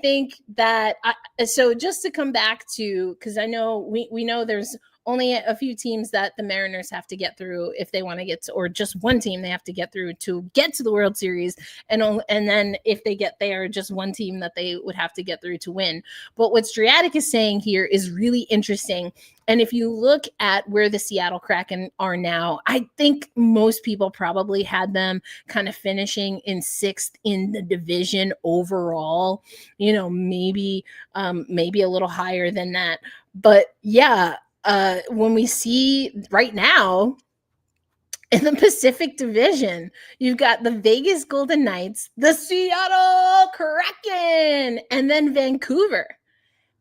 [SPEAKER 1] think that so just to come back to, because I know we know there's only a few teams that the Mariners have to get through if they want to get to, or just one team they have to get through to get to the World Series, and then if they get there, just one team that they would have to get through to win. But what Striatic is saying here is really interesting. And if you look at where the Seattle Kraken are now, I think most people probably had them kind of finishing in 6th in the division overall, maybe a little higher than that. But yeah, when we see right now in the Pacific Division, you've got the Vegas Golden Knights, the Seattle Kraken, and then Vancouver.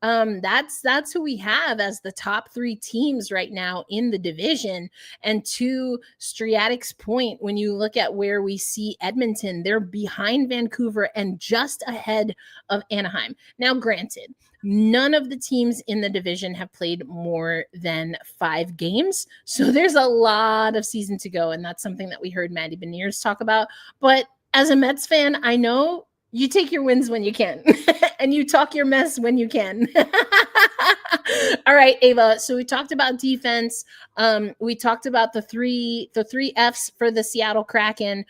[SPEAKER 1] That's who we have as the top 3 teams right now in the division. And to Striatic's point, when you look at where we see Edmonton, they're behind Vancouver and just ahead of Anaheim. Now, granted, none of the teams in the division have played more than 5 games. So there's a lot of season to go. And that's something that we heard Maddie Beniers talk about. But as a Mets fan, I know you take your wins when you can and you talk your mess when you can. All right, Ava. So we talked about defense. We talked about the three Fs for the Seattle Kraken.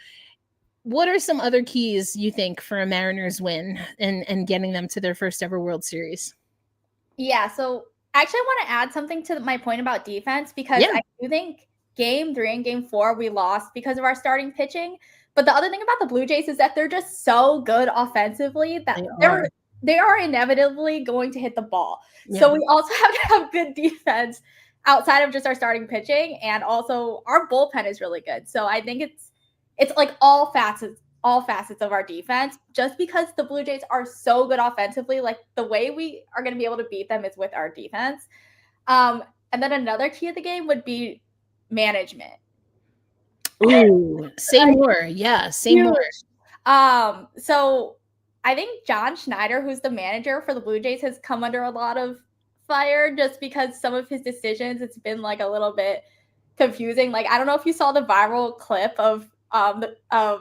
[SPEAKER 1] What are some other keys you think for a Mariners win and getting them to their first ever World Series?
[SPEAKER 3] Yeah. So actually I want to add something to my point about defense, because I do think Game 3 and Game 4, we lost because of our starting pitching. But the other thing about the Blue Jays is that they're just so good offensively that they are inevitably going to hit the ball. Yeah. So we also have to have good defense outside of just our starting pitching, and also our bullpen is really good. So I think it's like all facets of our defense, just because the Blue Jays are so good offensively. Like, the way we are going to be able to beat them is with our defense. And then another key of the game would be management.
[SPEAKER 1] Ooh, say more. Yeah, say more.
[SPEAKER 3] So I think John Schneider, who's the manager for the Blue Jays, has come under a lot of fire just because some of his decisions, it's been like a little bit confusing. Like, I don't know if you saw the viral clip of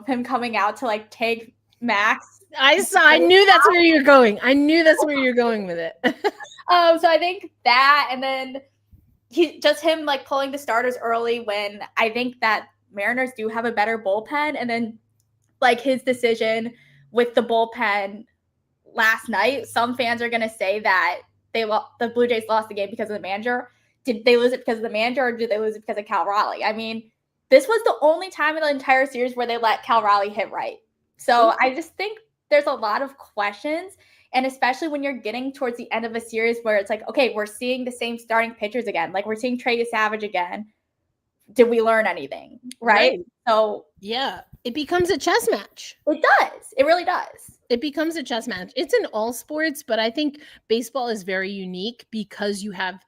[SPEAKER 3] him coming out to like take Max.
[SPEAKER 1] I knew that's where you're going. I knew that's where you're going with it.
[SPEAKER 3] So I think that, and then him like pulling the starters early when I think that Mariners do have a better bullpen, and then like his decision with the bullpen last night. Some fans are gonna say that the Blue Jays lost the game because of the manager. Did they lose it because of the manager, or did they lose it because of Cal Raleigh? I mean, this was the only time in the entire series where they let Cal Raleigh hit right. So I just think there's a lot of questions. And especially when you're getting towards the end of a series where it's like, okay, we're seeing the same starting pitchers again. Like, we're seeing Trey Savage again. Did we learn anything? Right? So
[SPEAKER 1] yeah, it becomes a chess match.
[SPEAKER 3] It does. It really does.
[SPEAKER 1] It becomes a chess match. It's in all sports, but I think baseball is very unique because you have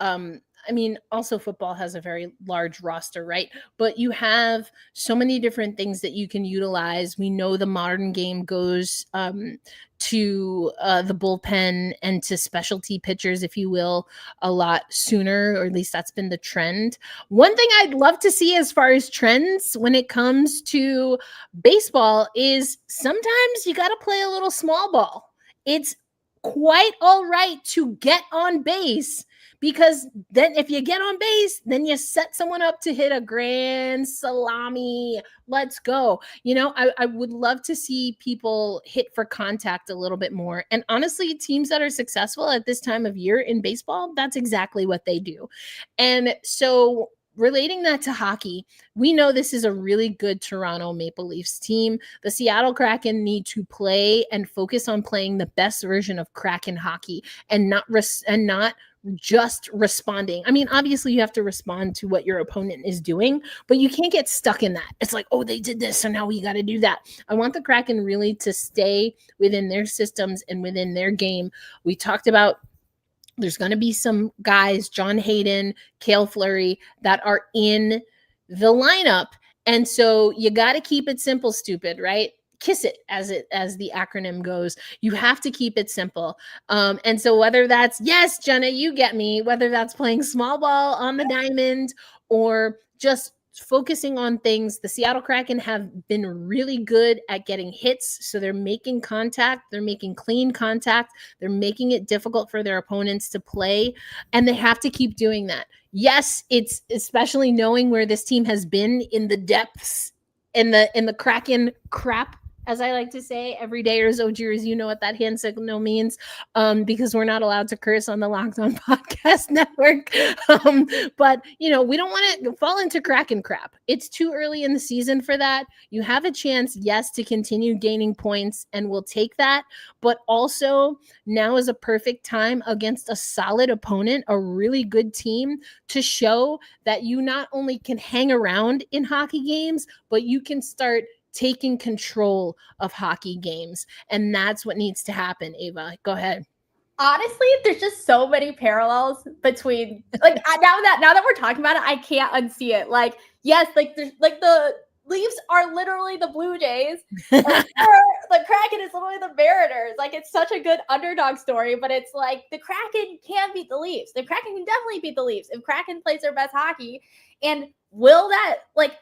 [SPEAKER 1] I mean, also football has a very large roster, right? But you have so many different things that you can utilize. We know the modern game goes to the bullpen and to specialty pitchers, if you will, a lot sooner, or at least that's been the trend. One thing I'd love to see as far as trends when it comes to baseball is sometimes you got to play a little small ball. It's quite all right to get on base, because then if you get on base, then you set someone up to hit a grand salami. Let's go. You know, I would love to see people hit for contact a little bit more. And honestly, teams that are successful at this time of year in baseball, that's exactly what they do. And so relating that to hockey, we know this is a really good Toronto Maple Leafs team. The Seattle Kraken need to play and focus on playing the best version of Kraken hockey and not just responding. I mean, obviously you have to respond to what your opponent is doing, but you can't get stuck in that. It's like, oh, they did this, so now we got to do that. I want the Kraken really to stay within their systems and within their game. We talked about there's going to be some guys, John Hayden, Cale Fleury, that are in the lineup. And so you got to keep it simple, stupid, right? KISS it, as the acronym goes. You have to keep it simple. And so whether that's, yes, Jenna, you get me, whether that's playing small ball on the diamond or just focusing on things. The Seattle Kraken have been really good at getting hits. So they're making contact. They're making clean contact. They're making it difficult for their opponents to play. And they have to keep doing that. Yes, it's especially knowing where this team has been in the depths, in the Kraken crap, as I like to say, every day or Zojers, you know what that hand signal means, because we're not allowed to curse on the Locked On Podcast Network. But, you know, we don't want to fall into Kraken crap. It's too early in the season for that. You have a chance, yes, to continue gaining points, and we'll take that. But also, now is a perfect time against a solid opponent, a really good team, to show that you not only can hang around in hockey games, but you can start taking control of hockey games. And that's what needs to happen. Ava, go ahead.
[SPEAKER 3] Honestly, there's just so many parallels between, like, now that we're talking about it, I can't unsee it. Like, yes, like the Leafs are literally the Blue Jays. The Kraken is literally the Mariners. Like, it's such a good underdog story, but it's like the Kraken can beat the Leafs. The Kraken can definitely beat the Leafs if Kraken plays their best hockey. And will that, like,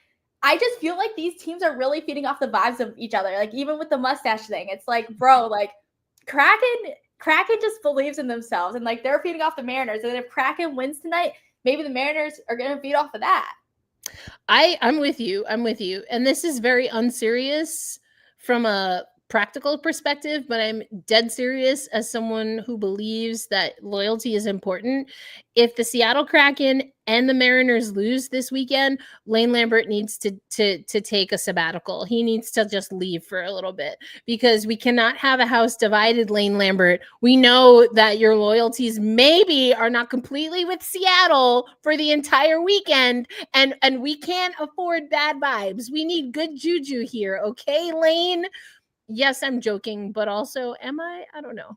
[SPEAKER 3] I just feel like these teams are really feeding off the vibes of each other. Like, even with the mustache thing, it's like, bro, like, Kraken just believes in themselves, and like they're feeding off the Mariners. And if Kraken wins tonight, maybe the Mariners are going to feed off of that.
[SPEAKER 1] I'm with you. And this is very unserious from a practical perspective, but I'm dead serious as someone who believes that loyalty is important. If the Seattle Kraken and the Mariners lose this weekend, Lane Lambert needs to take a sabbatical. He needs to just leave for a little bit, because we cannot have a house divided, Lane Lambert. We know that your loyalties maybe are not completely with Seattle for the entire weekend, and we can't afford bad vibes. We need good juju here, okay, Lane? Yes, I'm joking, but also, am I? I don't know.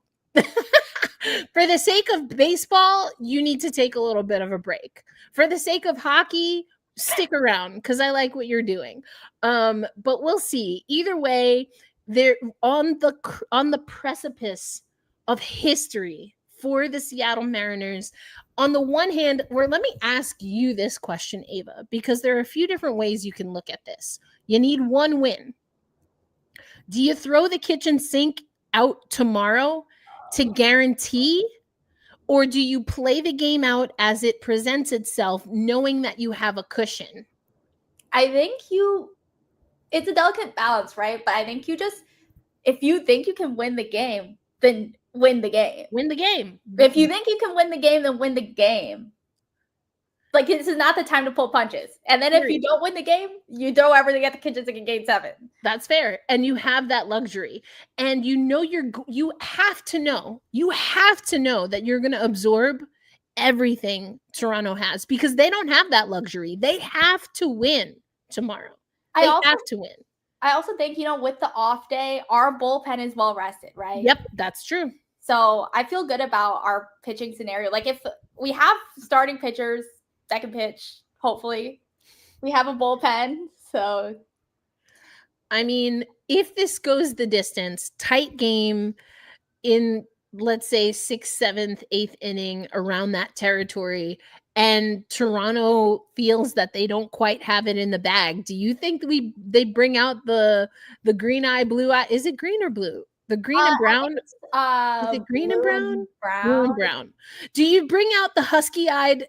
[SPEAKER 1] For the sake of baseball, you need to take a little bit of a break. For the sake of hockey, stick around, because I like what you're doing. But we'll see. Either way, they're on the precipice of history for the Seattle Mariners. On the one hand, let me ask you this question, Ava, because there are a few different ways you can look at this. You need one win. Do you throw the kitchen sink out tomorrow to guarantee, or do you play the game out as it presents itself, knowing that you have a cushion?
[SPEAKER 3] I think it's a delicate balance, right? But I think if you think you can win the game, then win the game.
[SPEAKER 1] Win the game.
[SPEAKER 3] If you think you can win the game, then win the game. Like, this is not the time to pull punches. And then if you don't win the game, you throw everything at the kitchen sink in game 7.
[SPEAKER 1] That's fair. And you have that luxury. And you have to know that you're going to absorb everything Toronto has, because they don't have that luxury. They have to win tomorrow. They have to win.
[SPEAKER 3] I also think, with the off day, our bullpen is well rested, right?
[SPEAKER 1] Yep, that's true.
[SPEAKER 3] So I feel good about our pitching scenario. Like, if we have starting pitchers, second pitch, hopefully we have a bullpen. So,
[SPEAKER 1] I mean, if this goes the distance, tight game in, let's say, 6th, 7th, 8th inning, around that territory, and Toronto feels that they don't quite have it in the bag, do you think they bring out the green eye, blue eye? Is it green or blue? The green and brown? Is it green and brown? Blue and brown. Do you bring out the husky-eyed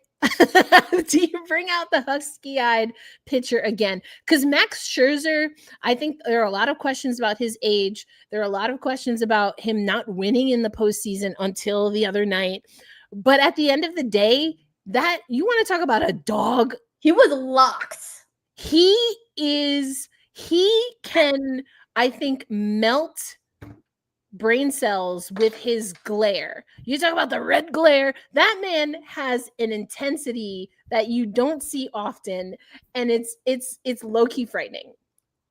[SPEAKER 1] pitcher again? Because Max Scherzer, I think there are a lot of questions about his age. There are a lot of questions about him not winning in the postseason until the other night. But at the end of the day, that you want to talk about a dog.
[SPEAKER 3] He was locked.
[SPEAKER 1] He can, I think, melt brain cells with his glare. You talk about the red glare. That man has an intensity that you don't see often, and it's low-key frightening.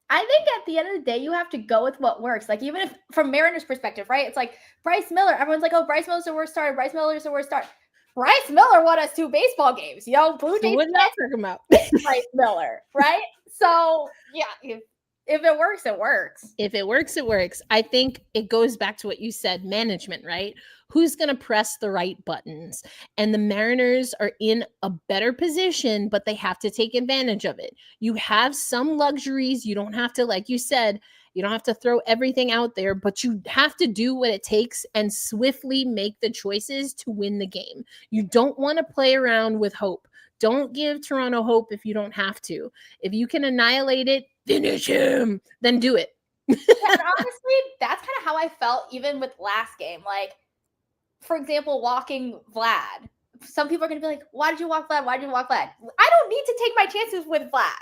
[SPEAKER 3] I think at the end of the day, you have to go with what works. Like, even if from Mariners' perspective, right? It's like Bryce Miller. Everyone's like, "Oh, Bryce Miller's the worst starter. Bryce Miller's the worst starter." Bryce Miller won us 2 baseball games. Blue Jays
[SPEAKER 1] would not talk about
[SPEAKER 3] Bryce Miller, right? So yeah, if it works, it works.
[SPEAKER 1] If it works, it works. I think it goes back to what you said, management, right? Who's going to press the right buttons? And the Mariners are in a better position, but they have to take advantage of it. You have some luxuries. You don't have to, like you said, you don't have to throw everything out there, but you have to do what it takes and swiftly make the choices to win the game. You don't want to play around with hope. Don't give Toronto hope if you don't have to. If you can annihilate it, finish him, then do it.
[SPEAKER 3] And honestly, that's kind of how I felt even with last game. Like, for example, walking Vlad. Some people are going to be like, why did you walk Vlad? Why did you walk Vlad? I don't need to take my chances with Vlad.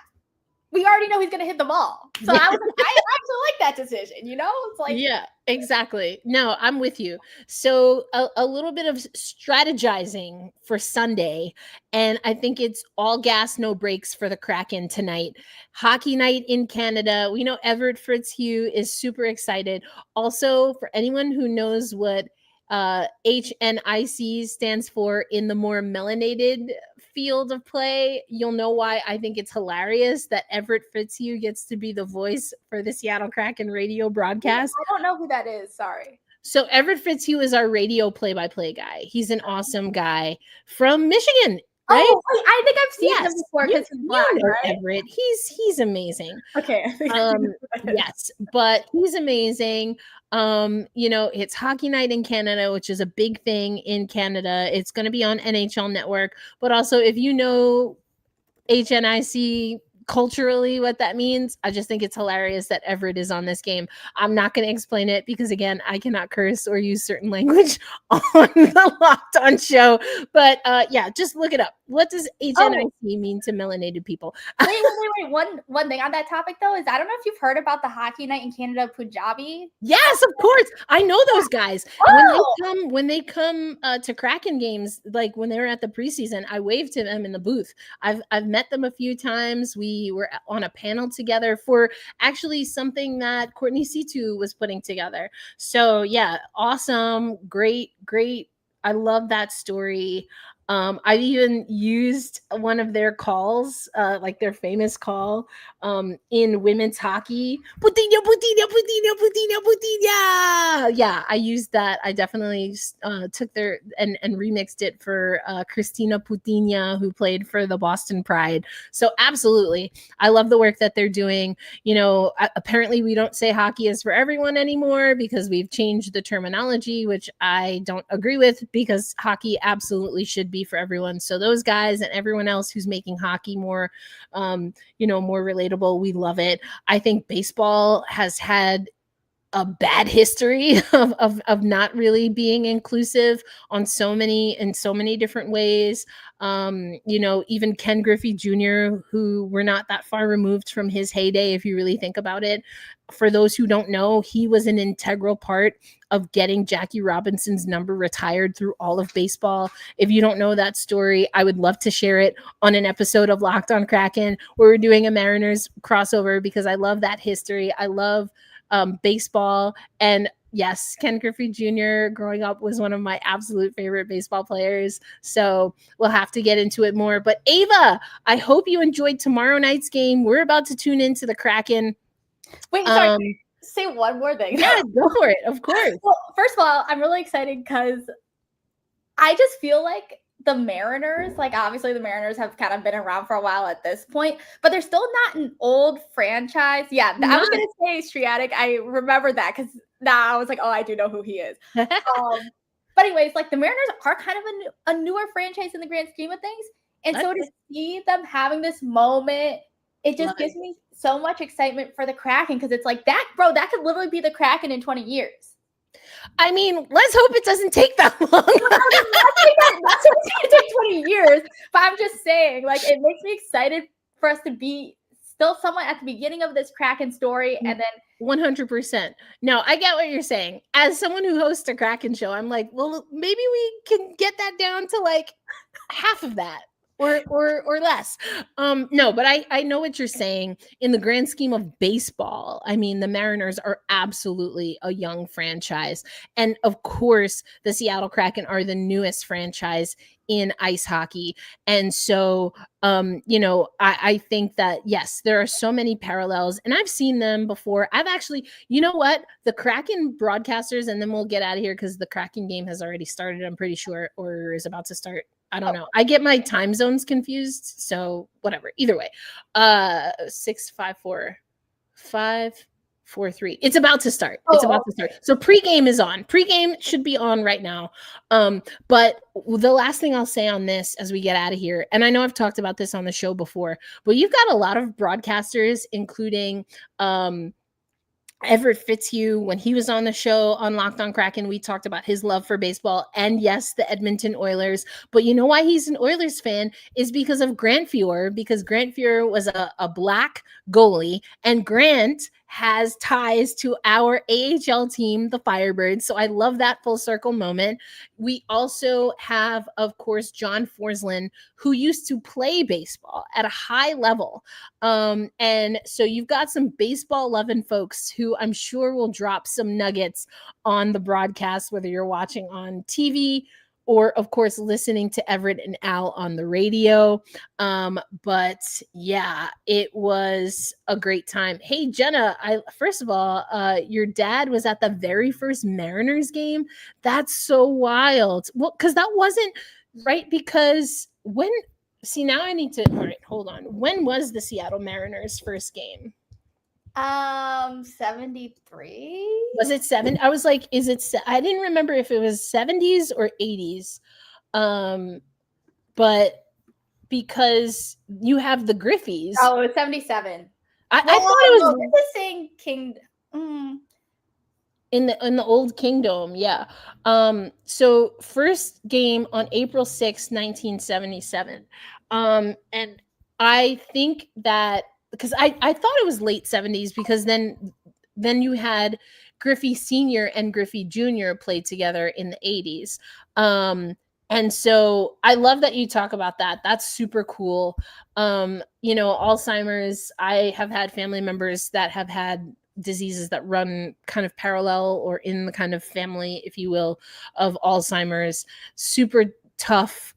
[SPEAKER 3] We already know he's going to hit the ball. So I actually like that decision, It's like,
[SPEAKER 1] yeah, exactly. No, I'm with you. So a little bit of strategizing for Sunday, and I think it's all gas, no brakes for the Kraken tonight. Hockey night in Canada. We know Everett Fitzhugh is super excited. Also, for anyone who knows what HNIC stands for in the more melanated field of play, you'll know why I think it's hilarious that Everett Fitzhugh gets to be the voice for the Seattle Kraken radio broadcast.
[SPEAKER 3] I don't know who that is. Sorry.
[SPEAKER 1] So Everett Fitzhugh is our radio play-by-play guy. He's an awesome guy from Michigan. Right?
[SPEAKER 3] Oh, I think I've seen him before because he's black, right?
[SPEAKER 1] Everett. He's amazing.
[SPEAKER 3] Okay.
[SPEAKER 1] Yes, but he's amazing. It's hockey night in Canada, which is a big thing in Canada. It's going to be on NHL Network, but also if you know HNIC culturally what that means, I just think it's hilarious that Everett is on this game. I'm not going to explain it because, again, I cannot curse or use certain language on the Locked On show. But just look it up. What does HNIC mean to melanated people?
[SPEAKER 3] Wait. One thing on that topic, though, is I don't know if you've heard about the hockey night in Canada, Punjabi.
[SPEAKER 1] Yes, of course. I know those guys. When they come to Kraken games, like when they were at the preseason, I waved to them in the booth. I've met them a few times. We were on a panel together for actually something that Courtney Situ was putting together. So yeah, awesome. Great. I love that story. I've even used one of their calls, like their famous call, in women's hockey. Putinha, putinha, putinha, putinha, putinha. Yeah, I used that. I definitely took their and remixed it for Christina Putinha, who played for the Boston Pride. So absolutely, I love the work that they're doing. You know, apparently we don't say hockey is for everyone anymore because we've changed the terminology, which I don't agree with, because hockey absolutely should be for everyone. So those guys and everyone else who's making hockey more, more relatable, we love it. I think baseball has had a bad history of not really being inclusive in so many different ways. Even Ken Griffey Jr., who we're not that far removed from his heyday, if you really think about it. For those who don't know, he was an integral part of getting Jackie Robinson's number retired through all of baseball. If you don't know that story, I would love to share it on an episode of Locked on Kraken, where we're doing a Mariners crossover, because I love that history. I love baseball. And yes, Ken Griffey Jr. growing up was one of my absolute favorite baseball players. So we'll have to get into it more. But Ava, I hope you enjoyed tomorrow night's game. We're about to tune into the Kraken.
[SPEAKER 3] Wait, sorry. Say one more thing.
[SPEAKER 1] Yeah, go for it. Of course.
[SPEAKER 3] Well, first of all, I'm really excited because I just feel like the Mariners, like obviously the Mariners have kind of been around for a while at this point, but they're still not an old franchise. Yeah, I was going to say Striatic. I remember that because now I was like, oh, I do know who he is. But anyways, like the Mariners are kind of a newer franchise in the grand scheme of things. And so to see them having this moment, it just gives me so much excitement for the Kraken, because it's like that, bro, that could literally be the Kraken in 20 years.
[SPEAKER 1] I mean, let's hope it doesn't take that long.
[SPEAKER 3] That's going to take 20 years. But I'm just saying, like, it makes me excited for us to be still somewhat at the beginning of this Kraken story. And then
[SPEAKER 1] 100%. No, I get what you're saying. As someone who hosts a Kraken show, I'm like, well, maybe we can get that down to like half of that. Or less. No, but I know what you're saying. In the grand scheme of baseball, I mean, the Mariners are absolutely a young franchise. And of course, the Seattle Kraken are the newest franchise in ice hockey. And so, I think that, yes, there are so many parallels, and I've seen them before. I've actually, you know what? The Kraken broadcasters, and then we'll get out of here because the Kraken game has already started, I'm pretty sure, or is about to start. I don't know. I get my time zones confused. So whatever. Either way. 6, 5, 4, 5, 4, 3. It's about to start. It's about to start. So pregame is on. Pregame should be on right now. But the last thing I'll say on this as we get out of here, and I know I've talked about this on the show before, but you've got a lot of broadcasters, including Everett Fitzhugh. When he was on the show on Locked on Kraken, we talked about his love for baseball and, yes, the Edmonton Oilers. But you know why he's an Oilers fan is because of Grant Fuhr, because Grant Fuhr was a black goalie, and Grant has ties to our AHL team, the Firebirds. So I love that full circle moment. We also have, of course, John Forsland, who used to play baseball at a high level. And so you've got some baseball loving folks who I'm sure will drop some nuggets on the broadcast, whether you're watching on TV or, of course, listening to Everett and Al on the radio. But yeah, it was a great time. Hey, Jenna, first of all, your dad was at the very first Mariners game. That's so wild. Well, because that wasn't right, because now I need to, all right, hold on. When was the Seattle Mariners first game?
[SPEAKER 3] 73.
[SPEAKER 1] Was it 7? I was like, I didn't remember if it was 70s or 80s. But because you have the Griffies.
[SPEAKER 3] Oh, it was 77.
[SPEAKER 1] I thought it was
[SPEAKER 3] this is saying King
[SPEAKER 1] in the old Kingdom, yeah. So first game on April 6, 1977. And I think that because I thought it was late 70s, because then you had Griffey Sr. and Griffey Jr. played together in the 80s. And so I love that you talk about that. That's super cool. Alzheimer's, I have had family members that have had diseases that run kind of parallel or in the kind of family, if you will, of Alzheimer's. Super tough.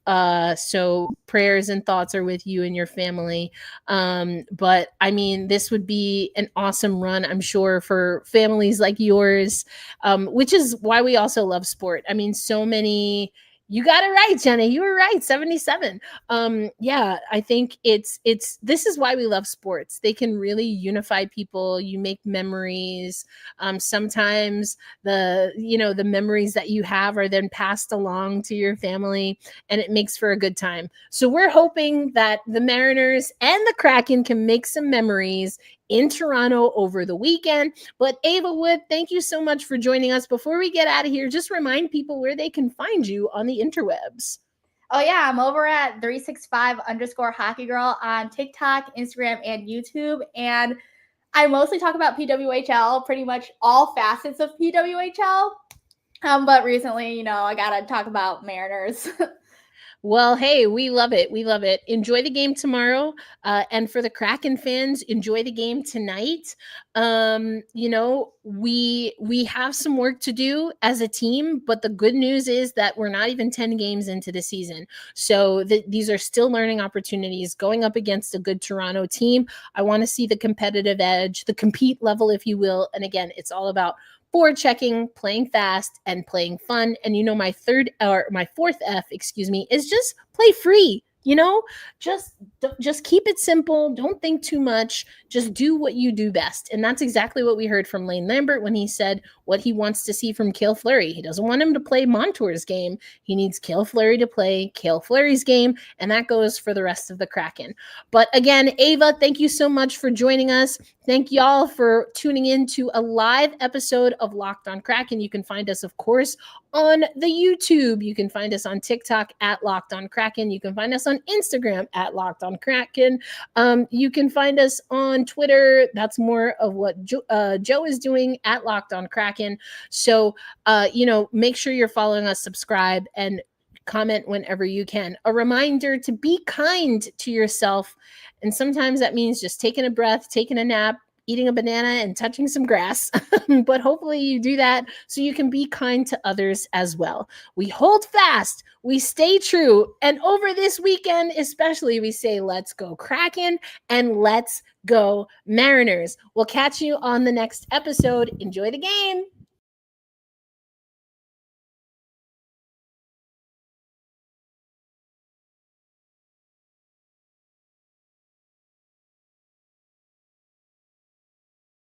[SPEAKER 1] So prayers and thoughts are with you and your family. But I mean, this would be an awesome run, I'm sure, for families like yours, which is why we also love sport. I mean, so many. You got it right, Jenny. You were right. 77. Yeah, I think it's this is why we love sports. They can really unify people. You make memories. Sometimes the memories that you have are then passed along to your family, and it makes for a good time. So we're hoping that the Mariners and the Kraken can make some memories in Toronto over the weekend. But Ava Wood, thank you so much for joining us. Before we get out of here, just remind people where they can find you on the interwebs.
[SPEAKER 3] Oh yeah, I'm over at 365_hockeygirl on TikTok, Instagram, and YouTube. And I mostly talk about PWHL, pretty much all facets of PWHL. But recently, I gotta talk about Mariners.
[SPEAKER 1] Well, hey, we love it. We love it. Enjoy the game tomorrow. And for the Kraken fans, enjoy the game tonight. We have some work to do as a team, but the good news is that we're not even 10 games into the season. So these are still learning opportunities going up against a good Toronto team. I want to see the competitive edge, the compete level, if you will. And again, it's all about forward checking, playing fast, and playing fun. And my fourth F, is just play free. Just keep it simple. Don't think too much. Just do what you do best. And that's exactly what we heard from Lane Lambert when he said what he wants to see from Cale Fleury. He doesn't want him to play Montour's game. He needs Cale Fleury to play Cale Fleury's game. And that goes for the rest of the Kraken. But again, Ava, thank you so much for joining us. Thank y'all for tuning in to a live episode of Locked on Kraken. You can find us, of course, on the YouTube. You can find us on TikTok at Locked on Kraken. You can find us on Instagram at Locked on Kraken. You can find us on Twitter. That's more of what Joe is doing at Locked on Kraken. So, make sure you're following us, subscribe, and comment whenever you can. A reminder to be kind to yourself. And sometimes that means just taking a breath, taking a nap, eating a banana, and touching some grass. But hopefully you do that so you can be kind to others as well. We hold fast, we stay true, and over this weekend especially, we say let's go Kraken and let's go Mariners. We'll catch you on the next episode. Enjoy the game.